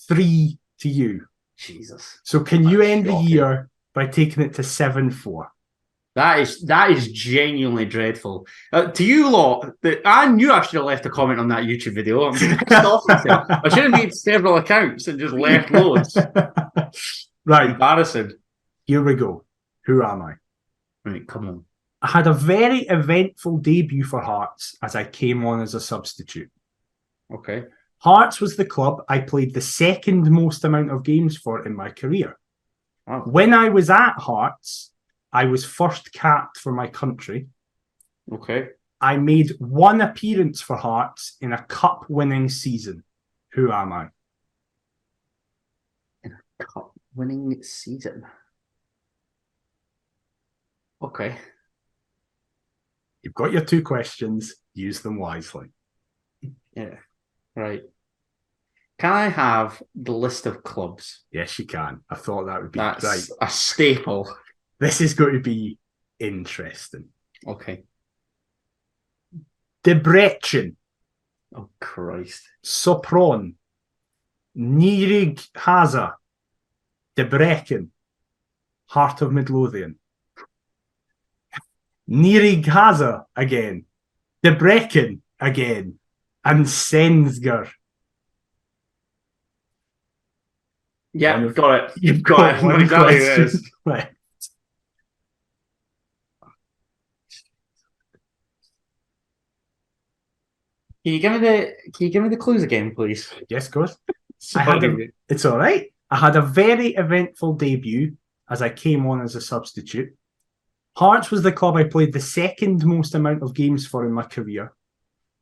3 to you. Jesus. So can you end the year by taking it to 7-4? That is genuinely dreadful. To you lot, I knew I should have left a comment on that YouTube video. I'm pissed off myself. I should have made several accounts and just left loads. Right. Embarrassing. Here we go. Who am I? Right, come on. I had a very eventful debut for Hearts as I came on as a substitute. Okay. Hearts was the club I played the second most amount of games for in my career. Wow. When I was at Hearts, I was first capped for my country. Okay. I made 1 appearance for Hearts in a cup-winning season. Who am I? In a cup-winning season? Okay. You've got your 2 questions. Use them wisely. Yeah. Right. Can I have the list of clubs? Yes, you can. I thought that would be That's right. A staple. This is going to be interesting. Okay. Debrecen. Oh, Christ. Sopron. Nyíregyháza. Debrecen. Heart of Midlothian. Nyíregyháza again. Debrecen again. And Sensger. Yeah, you've got it. You've got it. One exactly question left. Can you give me the clues again, please? Yes, of course. It's all right. I had a very eventful debut as I came on as a substitute. Hearts was the club I played the second most amount of games for in my career.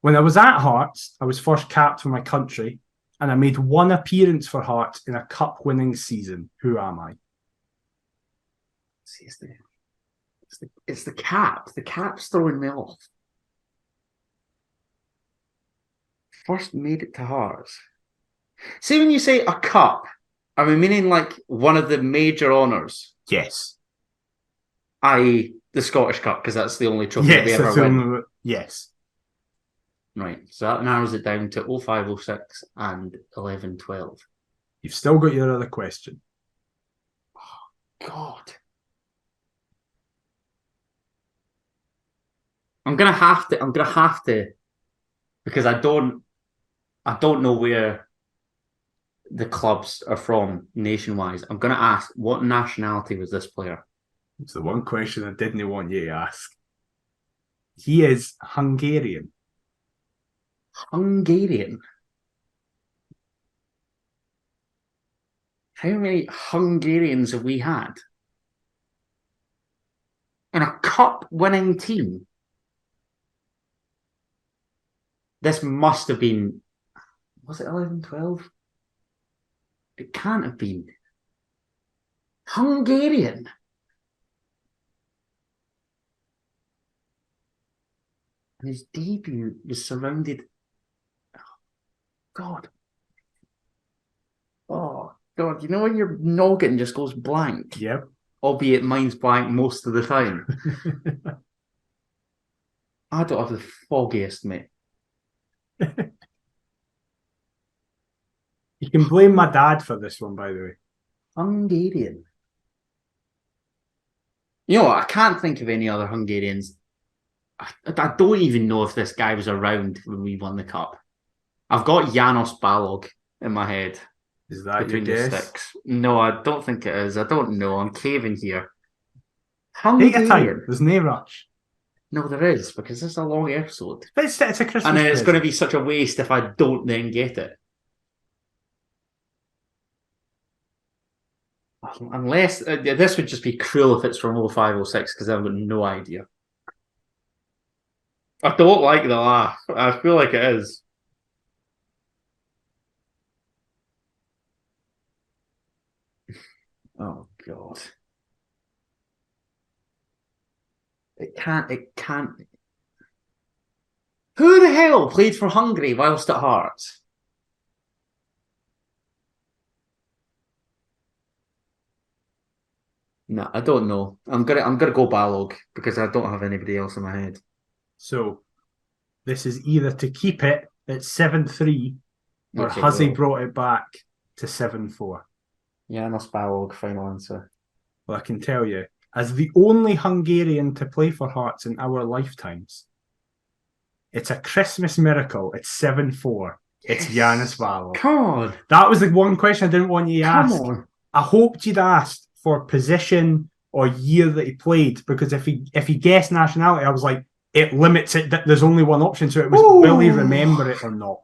When I was at Hearts, I was first capped for my country, and I made 1 appearance for Hearts in a cup-winning season. Who am I? See, it's the cap. The cap's throwing me off. First made it to Hearts. See, when you say a cup, are we meaning like one of the major honours? Yes. I.e. the Scottish Cup, because that's the only trophy that we ever win. Yes. Right, so that narrows it down to 05, 06 and 11, 12. You've still got your other question. Oh, God. I'm gonna have to, because I don't know where the clubs are from nation-wise. I'm gonna ask, what nationality was this player? It's the one question I didn't want you to ask. He is Hungarian. Hungarian? How many Hungarians have we had? In a cup-winning team? This must have been... Was it 11, 12? It can't have been. Hungarian? And his debut was surrounded... God. Oh, God. You know when your noggin just goes blank? Yep. Albeit mine's blank most of the time. I don't have the foggiest, mate. You can blame my dad for this one, by the way. Hungarian. You know what? I can't think of any other Hungarians. I don't even know if this guy was around when we won the cup. I've got Janos Balog in my head. Is that between your the guess? sticks? No, I don't think it is. I don't know. I'm caving here. Take your time. Hungarian. There's no rush. No, there is, because this is a long episode. But it's a Christmas and it's present. going to be such a waste if I don't then get it. Unless this would just be cruel if it's from 0506 because I've got no idea. I don't like the laugh. I feel like it is. Oh God. It can't. Who the hell played for Hungary whilst at Hearts? No, I don't know. I'm gonna go Balog because I don't have anybody else in my head. So this is either to keep it at 7-3 or has he brought it back to 7-4? Janos Balog, final answer. Well, I can tell you, as the only Hungarian to play for Hearts in our lifetimes, it's a Christmas miracle. It's 7-4. Yes. It's Janos Balog. God. That was the one question I didn't want you to ask. On. I hoped you'd asked for position or year that he played, because if he guessed nationality, I was like, it limits it. There's only one option, so it was will he remember it or not?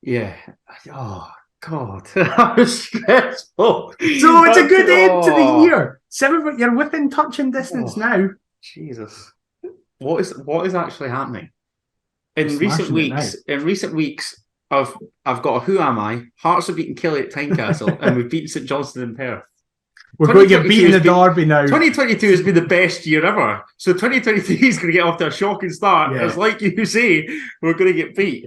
Yeah. Oh God, that was stressful. So it's a good end to the year. 7, you're within touching distance now. Jesus, what is actually happening in recent weeks? I've got a Who Am I? Hearts have beaten Kelly at Tynecastle, and we've beaten St Johnstone in Perth. We're going to get beaten the derby now. 2022 has been the best year ever. So 2023 is going to get off to a shocking start. Yeah. It's like you say, we're going to get beat.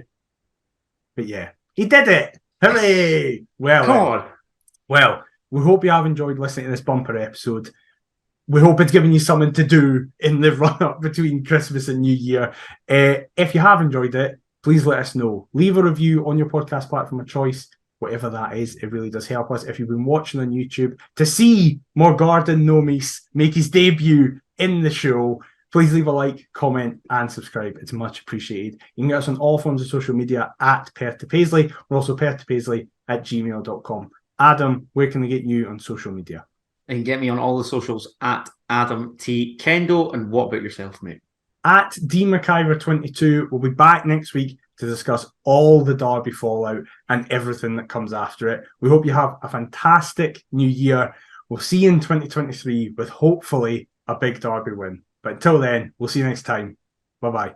But yeah, he did it. Hooray! Well, we hope you have enjoyed listening to this bumper episode. We hope it's given you something to do in the run-up between Christmas and New Year. If you have enjoyed it, please let us know. Leave a review on your podcast platform of choice. Whatever that is, it really does help us. If you've been watching on YouTube to see Morgardon Nomis make his debut in the show, please leave a like, comment, and subscribe. It's much appreciated. You can get us on all forms of social media at Perth to Paisley. We're also perthtopaisley@gmail.com. Adam, where can they get you on social media? You can get me on all the socials at Adam T. Kendo. And what about yourself, mate? At DMcIver22. We'll be back next week to discuss all the derby fallout and everything that comes after it. We hope you have a fantastic new year. We'll see you in 2023 with hopefully a big derby win. But until then, we'll see you next time. Bye-bye.